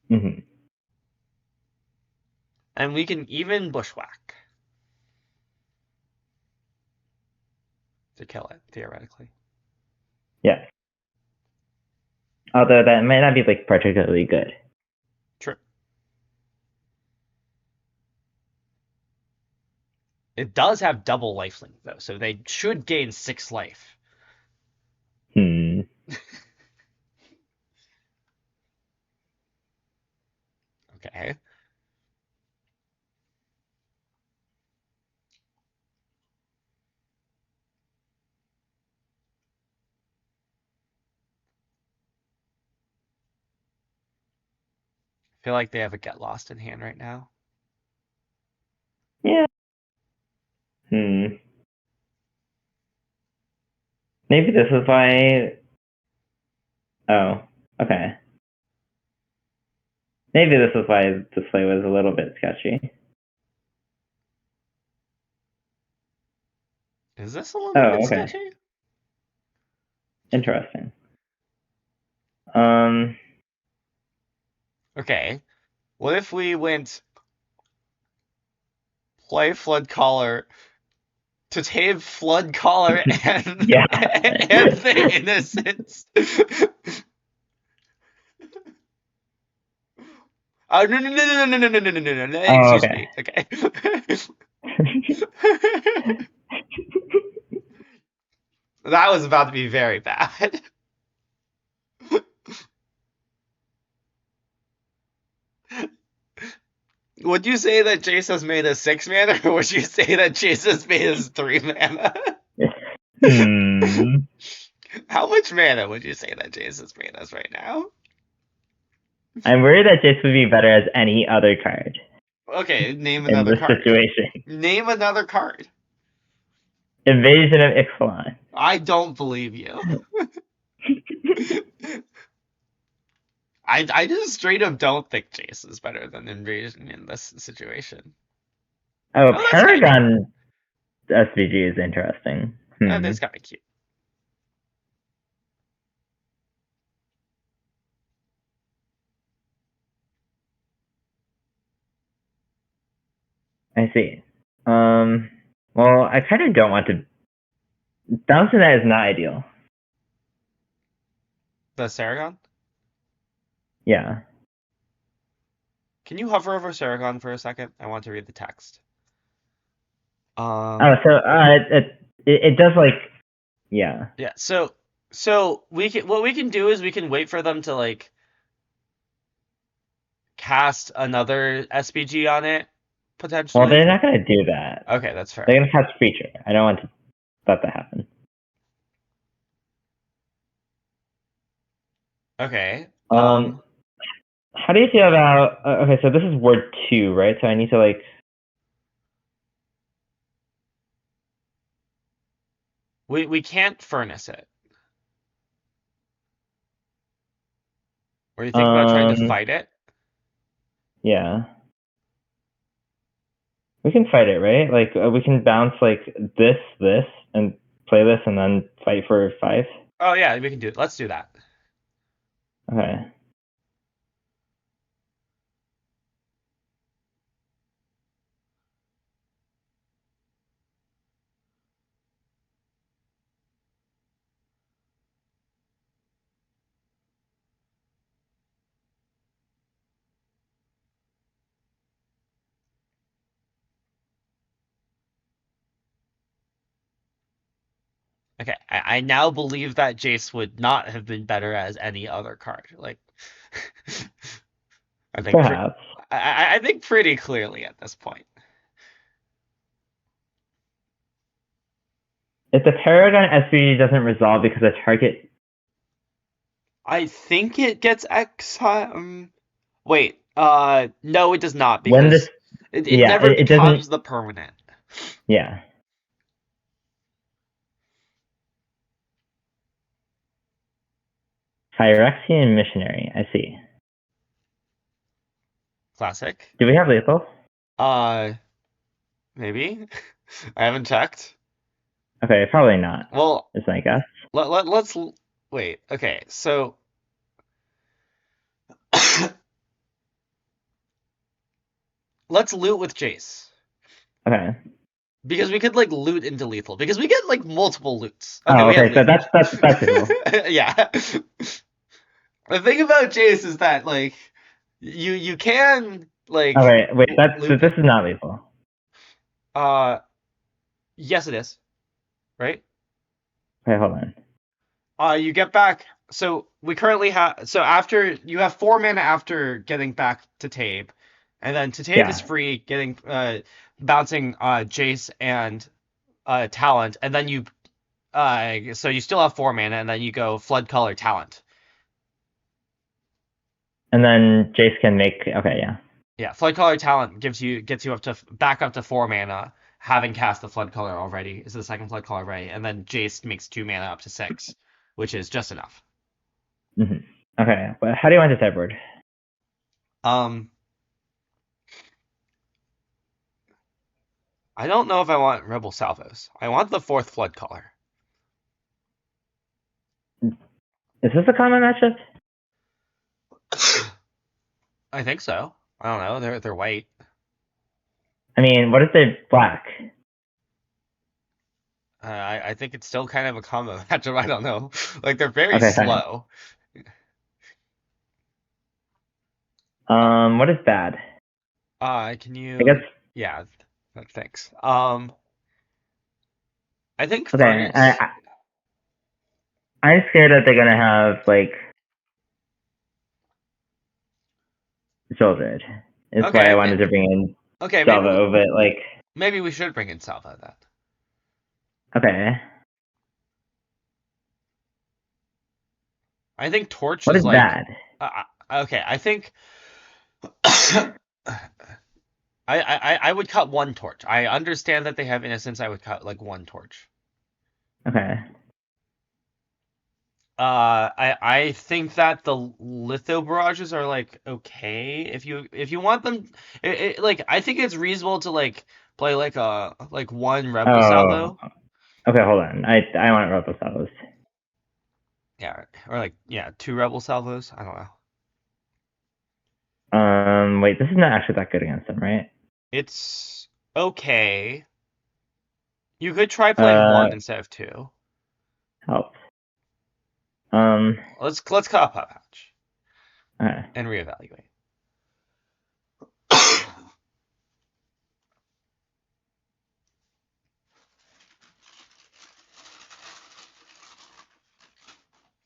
hmm And we can even bushwhack to kill it, theoretically. Yeah. Although that might not be like particularly good. True. It does have double lifelink though, so they should gain 6 life. Hmm. Okay. I feel like they have a get lost in hand right now. Yeah. Hmm. Maybe this is why. Oh. Okay. Maybe this is why this play was a little bit sketchy. Is this a little bit Oh. Okay. sketchy? Interesting. Um. Okay. What if we went play Flood Caller to tame Flood Caller and Yeah. and the Innocence? Oh no no no no no no no no no no no! Oh. Excuse Okay. me. Okay. That was about to be very bad. Would you say that Jace has made us 6 mana, or would you say that Jace has made us 3 mana? hmm. How much mana would you say that Jace has made us right now? I'm worried that this would be better as any other card Okay, name in another this card. situation. Name another card. Invasion of Ixalan. I don't believe you. I just straight up don't think Jace is better than Invasion in this situation. Oh, Oh, that's kind of cute. Paragon SVG is interesting. That's kind of cute. I see. Well, I kind of don't want to. Bouncing that is not ideal. The Saragon? Yeah. Can you hover over Saragon for a second? I want to read the text. Oh, Um, so it does like yeah. yeah, so we can what we can do is we can wait for them to like cast another SPG on it, Well, potentially. they're not gonna do that. Okay, that's fair. They're gonna cast creature. I don't want to let that happen. Okay. Um, how do you feel about? Okay, so this is word 2, right? So I need to like. We can't furnace it. Or you think about trying to Um, fight it? yeah, we can fight it, right? Like we can bounce like this, and play this, and then fight for 5. Oh yeah, we can do it. Let's do that. Okay. Okay, I now believe that Jace would not have been better as any other card. Like, I think pre Perhaps. I think pretty clearly at this point. If the Paragon SVG doesn't resolve because the target. I think it gets wait, no, it does not When this. because it Yeah, never it doesn't. becomes the permanent. Yeah. Phyrexian Missionary. I see. Classic. Do we have lethal? Uh, maybe. I haven't checked. Okay, probably not. Well, Is my guess. let's wait. Okay, so let's loot with Jace. Okay. Because we could like loot into lethal. Because we get like multiple loots. Okay, Oh, we have okay. So lethal. that's lethal. Yeah. The thing about Jace is that like you can like Okay, wait. So loop this him. is not lethal. Uh, yes, it is. Right? Okay, hold on. You get back. So we currently have. So after you have 4 mana after getting back to Tabe, and then to Tabe is Yeah, free, getting bouncing Jace and Talent, and then you so you still have 4 mana, and then you go Flood Color Talent. and then Jace can make. Okay, yeah. Yeah, Flood Color Talent gets you up to back up to 4 mana, having cast the Flood Color already. Is the second Flood Color already, and then Jace makes 2 mana up to 6, which is just enough. Hmm. Okay, but how do you want to sideboard? Um, I don't know if I want Rebel Salvos. I want the fourth Flood Color. Is this a common matchup? I think so. I don't know. They're white. I mean, what if they're black? I think it's still kind of a combo matchup. I don't know. Like they're very Okay, fine. slow. What is bad? Can I guess. you? Yeah. Thanks. I think Okay, Furnace. I'm scared that they're gonna have like Zildred. Is why I Okay. wanted to bring in Okay. Salvo, but like, Maybe we should bring in Salva then. okay, I think Torch what is is like. bad? Okay. I think. I would cut one torch. I understand that they have innocence. I would cut like one torch. Okay. I think that the litho barrages are like okay if you want them. Like I think it's reasonable to like play like a like one rebel Oh, salvo. okay. Hold on. I want Robo Salvos. Yeah, or like yeah, two rebel salvos. I don't know. Wait, this is not actually that good against them, right? It's Okay. You could try playing Uh, one instead of two. help. Um, Let's cut up a patch okay. and reevaluate.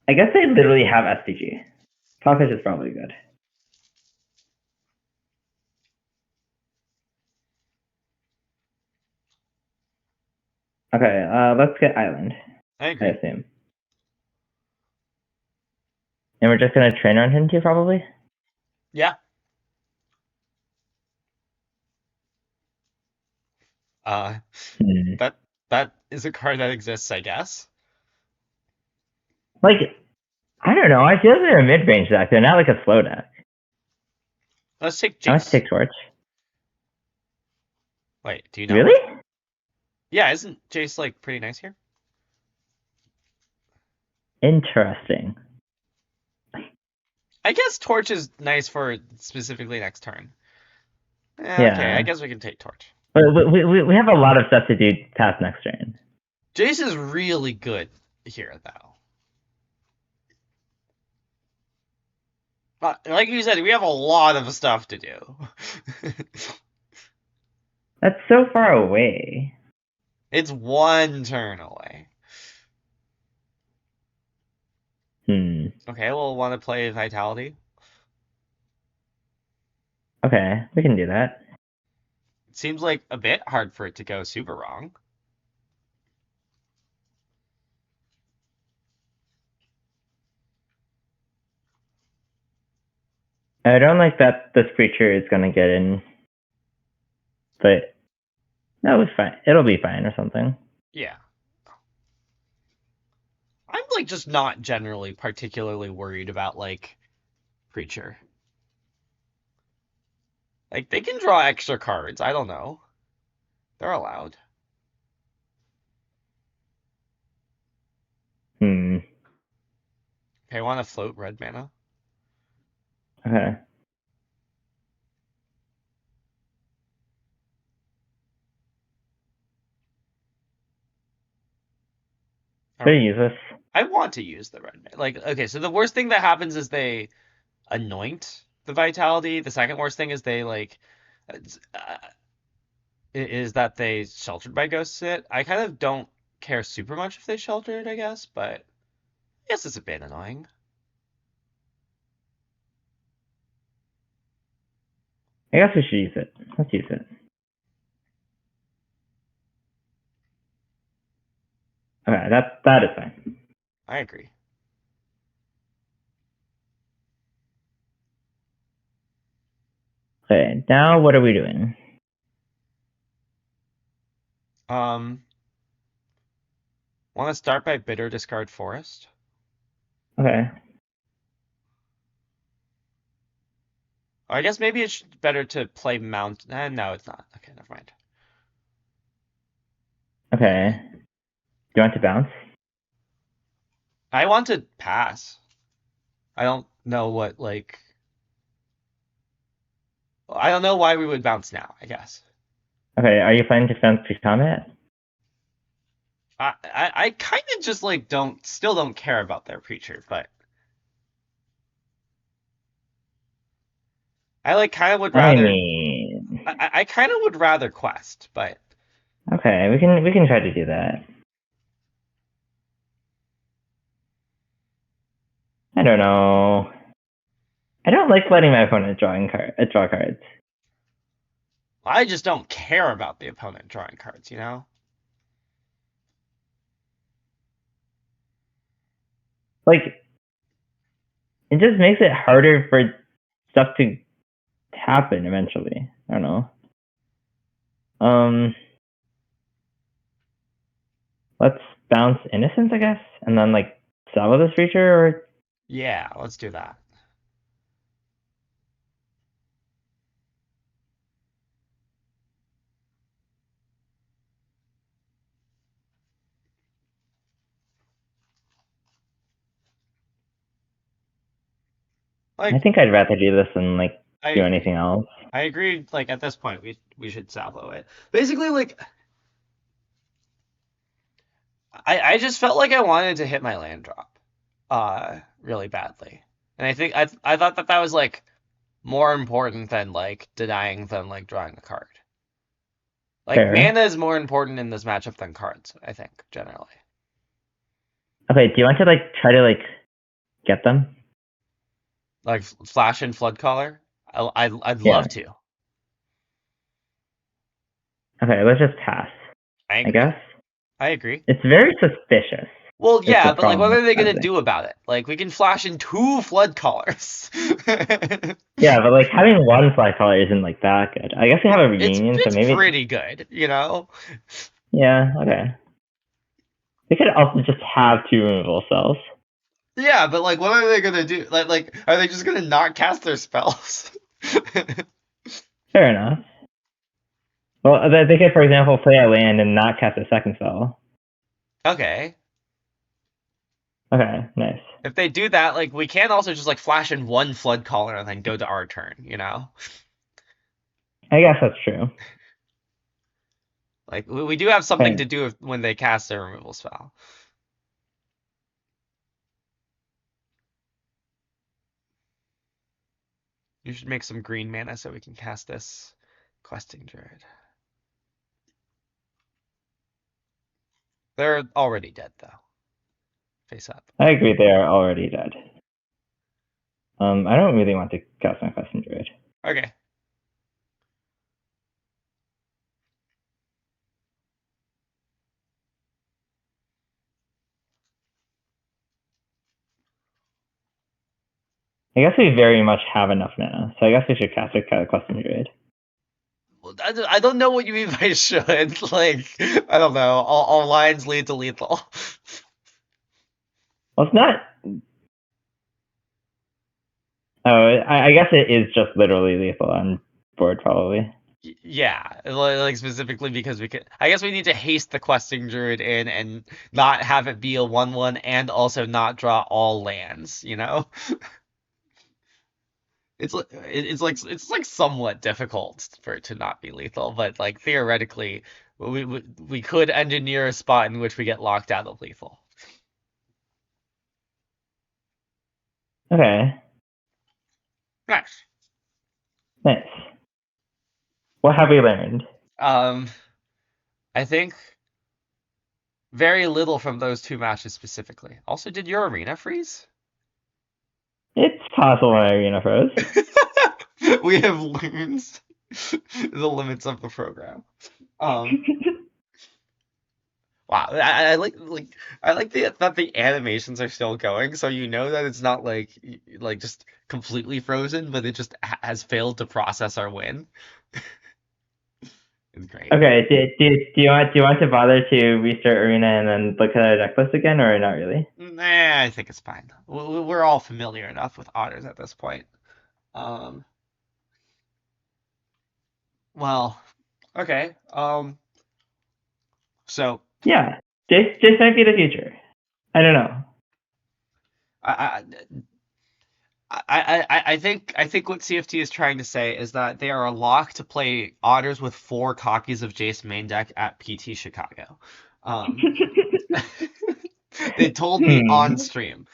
I guess they literally have SPG. Clockfish is probably good. Okay, let's get Island, I I agree. assume. And we're just gonna train around him too, probably? Yeah. Uh, Hmm. that that is a card that exists, I guess. Like, I don't know. I feel like they're a mid-range deck. They're not like a slow deck. Let's take I must Jace. take Torch. Wait, do you not Really? want? Yeah, isn't Jace like pretty nice here? Interesting. I guess Torch is nice for specifically next turn. Okay, I Yeah. guess we can take Torch. But we have a lot of stuff to do past next turn. Jace is really good here, though. Like you said, we have a lot of stuff to do. That's so far away. It's one turn away. Hmm. Okay, we'll want to play Vitality. Okay, we can do that. It seems like a bit hard for it to go super wrong. I don't like that this creature is gonna get in, but that was fine. It'll be fine or something. Yeah. I'm like just not generally particularly worried about like Preacher. Like they can draw extra cards. I don't know. They're allowed. Hmm. Okay, want to float red mana? Okay. All Should I right. use this? I want to use the red mana. Like, okay, so the worst thing that happens is they anoint the Vitality. The second worst thing is they like is that they sheltered by ghosts it. I kind of don't care super much if they sheltered, I guess, but I guess it's a bit annoying. I guess we should use it. Let's use it. Okay, that is fine. I agree. Okay, now what are we doing? Um, want to start by bitter discard forest? Okay. I guess maybe it's better to play mount. No, it's not. Okay, never mind. Okay. Do you want to bounce? I want to pass. I don't know what like. I don't know why we would bounce now. I guess. Okay, are you planning to bounce to combat? I kind of just like still don't care about their preacher, but I like kind of would I rather. mean, I kind of would rather quest, but okay, we can try to do that. I don't know. I don't like letting my opponent draw cards. I just don't care about the opponent drawing cards. You know. Like, it just makes it harder for stuff to happen eventually. I don't know. Um, let's bounce Innocence, I guess, and then like sell this creature, or Yeah, let's do that. I Like, think I'd rather do this than like do I anything else. I agree. Like at this point, we should salvo it. Basically, like I just felt like I wanted to hit my land drop, really badly, and I thought that that was like more important than like denying than like drawing a card. Like Fair. mana is more important in this matchup than cards, I think, generally. Okay, do you want to like try to like get them? Like Flash and Flood Caller, I'd Yeah. love to. Okay, let's just pass. I I agree. guess I agree. it's very suspicious. Well, Is the yeah, but like, what problem are with they gonna passing? do about it? Like, we can flash in two Flood Callers. Yeah, but like having one flag color isn't like that good. I guess we have a reunion, so It's maybe. pretty good, you know? Yeah. Okay. We could also just have two removal spells. Yeah, but like, what are they gonna do? Like, are they just gonna not cast their spells? Fair enough. Well, they could, for example, play a land and not cast a second spell. Okay. Okay, nice. If they do that, like, we can also just like flash in one Flood Caller and then go to our turn, you know? I guess that's true. Like, we do have something Okay. to do when they cast their removal spell. You should make some green mana so we can cast this Questing Druid. They're already dead, though. Face up. I agree they are already dead. I don't really want to cast my Custom Druid. Okay. I guess we very much have enough mana, so I guess we should cast a Custom Druid. Well, I don't know what you mean by should. Like, I don't know. All lines lead to lethal. Well, it's not. Oh, I guess it is just literally lethal on board, probably. Yeah, like specifically because we could. I guess we need to haste the Questing Druid in and not have it be a 1/1 and also not draw all lands, you know? It's like somewhat difficult for it to not be lethal, but like theoretically, we could engineer a spot in which we get locked out of lethal. Okay, Nice. nice. What have we learned? Um, I think very little from those two matches specifically. Also, did your arena freeze? It's possible my arena froze. We have learned the limits of the program. Um, wow, I like the that the animations are still going, so you know that it's not like just completely frozen, but it just has failed to process our win. It's great. Okay, do you want to bother to restart arena and then look at our deck list again, or not really? Nah, I think it's fine. We're all familiar enough with otters at this point. Um, well, okay. So Yeah, this might be the future. I don't know. I, I think what CFT is trying to say is that they are a lock to play Otters with 4 copies of Jace main deck at PT Chicago. Um, they told me on Hmm. stream.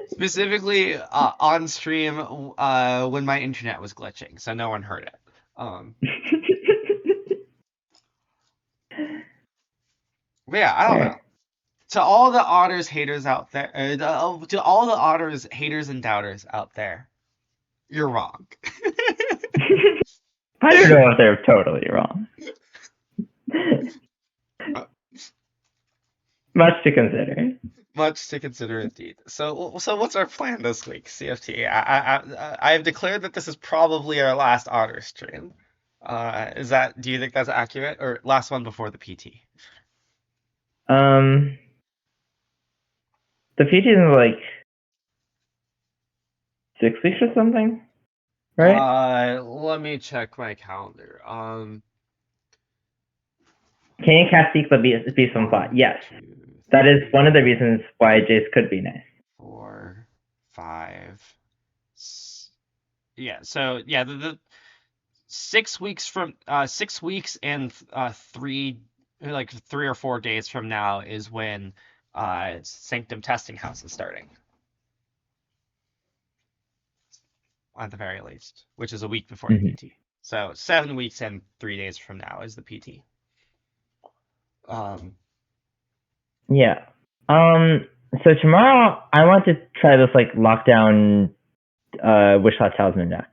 Specifically on stream when my internet was glitching, so no one heard it. But yeah, I don't know. Fair. To all the Otters haters out there, to all the Otters haters and doubters out there, you're wrong. I don't know if they're totally wrong. Much to consider. Much to consider indeed. So what's our plan this week, CFT? I have declared that this is probably our last Otter stream. Do you think that's accurate, or last one before the PT? Um, the PT is like 6 weeks or something, right? Let me check my calendar. Can you cast Seek the Beast from Plot? One, Yes. two, That is one of the three, reasons why Jace could be nice. 4, 5, Yeah, so yeah, the 6 weeks from 6 weeks and 3 or 4 days from now is when Sanctum Testing House is starting, at the very least, which is a week before the Hmm. PT. So 7 weeks and 3 days from now is the PT. Um, Yeah. Um. So tomorrow I want to try this like lockdown Wishclaw Talisman deck.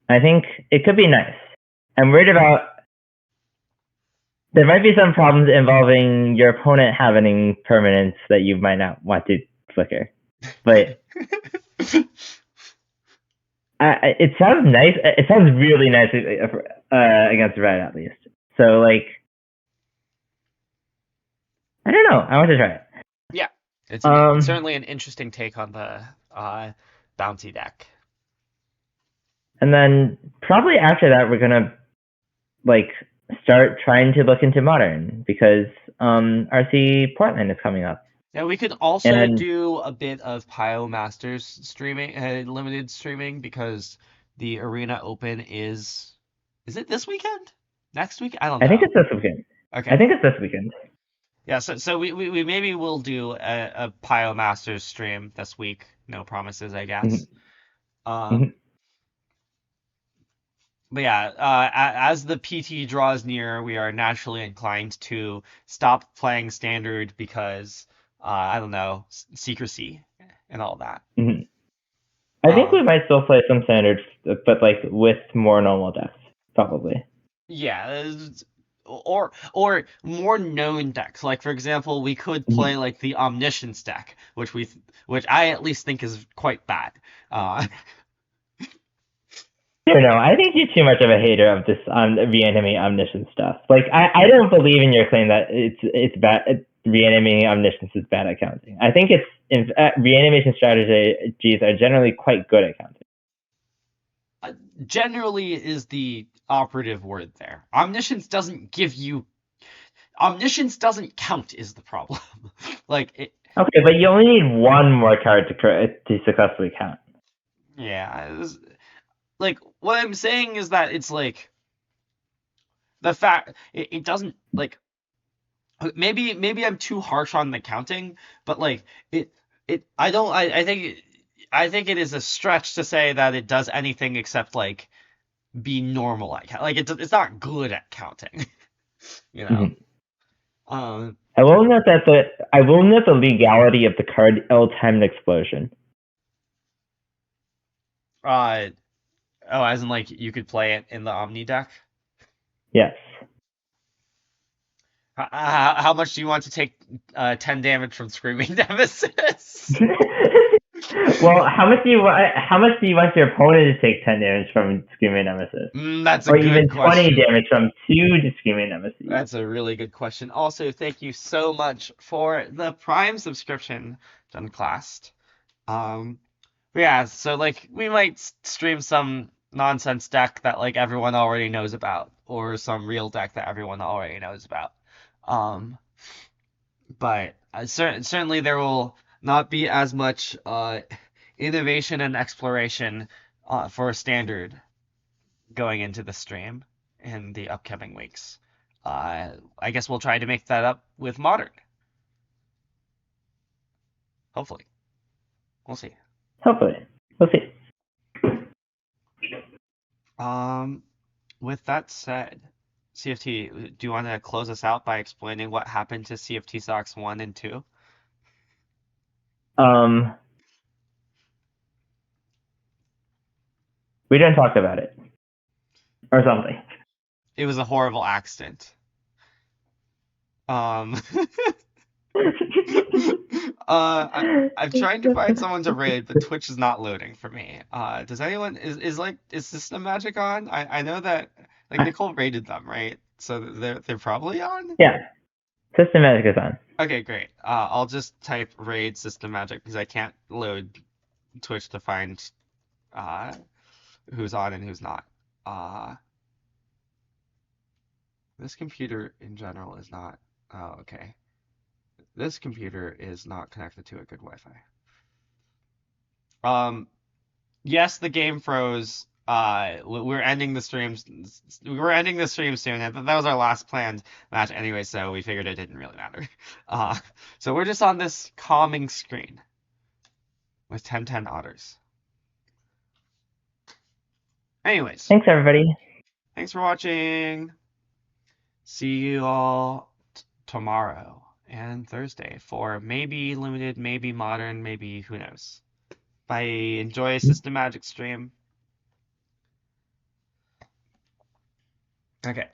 I think it could be nice. I'm worried about there might be some problems involving your opponent having permanents that you might not want to flicker. But it sounds nice. It sounds really nice against red at least. So like I don't know. I want to try it. yeah, it's Um, certainly an interesting take on the bounty deck. and then probably after that we're gonna like start trying to look into modern because RC Portland is coming up. Yeah, we could also And do a bit of Pio Masters streaming, limited streaming, because the Arena Open is it this weekend? Next week? I don't I think know. it's this weekend. I Okay. think it's this weekend. Yeah, so we maybe we'll do a Pio Masters stream this week. No promises, I guess. Mm-hmm. Um, Mm-hmm. but yeah, as the PT draws near, we are naturally inclined to stop playing standard because I don't know, secrecy and all that. Mm-hmm. I think we Um, might still play some standards, but like with more normal decks, probably. Yeah, or more known decks. Like for example, we could Mm-hmm. play like the Omniscience deck, which I at least think is quite bad. Uh, I don't know. I think you're too much of a hater of this reanimate omniscience stuff. Like I don't believe in your claim that it's bad. Reanimating omniscience is bad at counting. I think it's reanimation strategies are generally quite good at counting. Generally is the operative word there. Omniscience doesn't count is the problem. Like it, Okay, but you only need one more card to successfully count. yeah, like what I'm saying is that it's like the fact it doesn't like maybe I'm too harsh on the counting, but like it I don't I think it is a stretch to say that it does anything except like be normal at like it's not good at counting, you know. Mm-hmm. Um I will note the legality of the card ill-timed explosion. uh oh, as in like you could play it in the Omni deck. Yes. How much do you want to take 10 damage from Screaming Nemesis? Well, how much do you want your opponent to take 10 damage from Screaming Nemesis? That's a Or even good 20 question. damage from two Screaming Nemesis? That's a really good question. Also, thank you so much for the Prime subscription, John Clast. Um, but yeah, so like we might stream some nonsense deck that like everyone already knows about, or some real deck that everyone already knows about. Um, but certainly there will not be as much innovation and exploration for standard going into the stream in the upcoming weeks. I guess we'll try to make that up with modern. Hopefully, we'll see. Hopefully. We'll see. Um, with that said, CFT, do you want to close us out by explaining what happened to CFT Socks 1 and 2? Um, we didn't talk about it. Or something. It was a horrible accident. Um, I'm trying to find someone to raid, but Twitch is not loading for me. Does anyone is System Magic on? I know that like Nicole raided them, right? So they're probably on. Yeah. Systematic is on. Okay, great. I'll just type raid System Magic because I can't load Twitch to find uh who's on and who's not. Uh, this computer in general is not. Oh, okay. This computer is not connected to a good Wi-Fi. Um, Yes, the game froze. We're ending the streams. We're ending the stream soon. That was our last planned match anyway, so we figured it didn't really matter. Uh, so we're just on this calming screen with 10-10 Otters. Anyways, Thanks, everybody. thanks for watching. See you all tomorrow and Thursday for maybe limited, maybe modern, maybe who knows. Bye. Enjoy System Magic stream. Okay.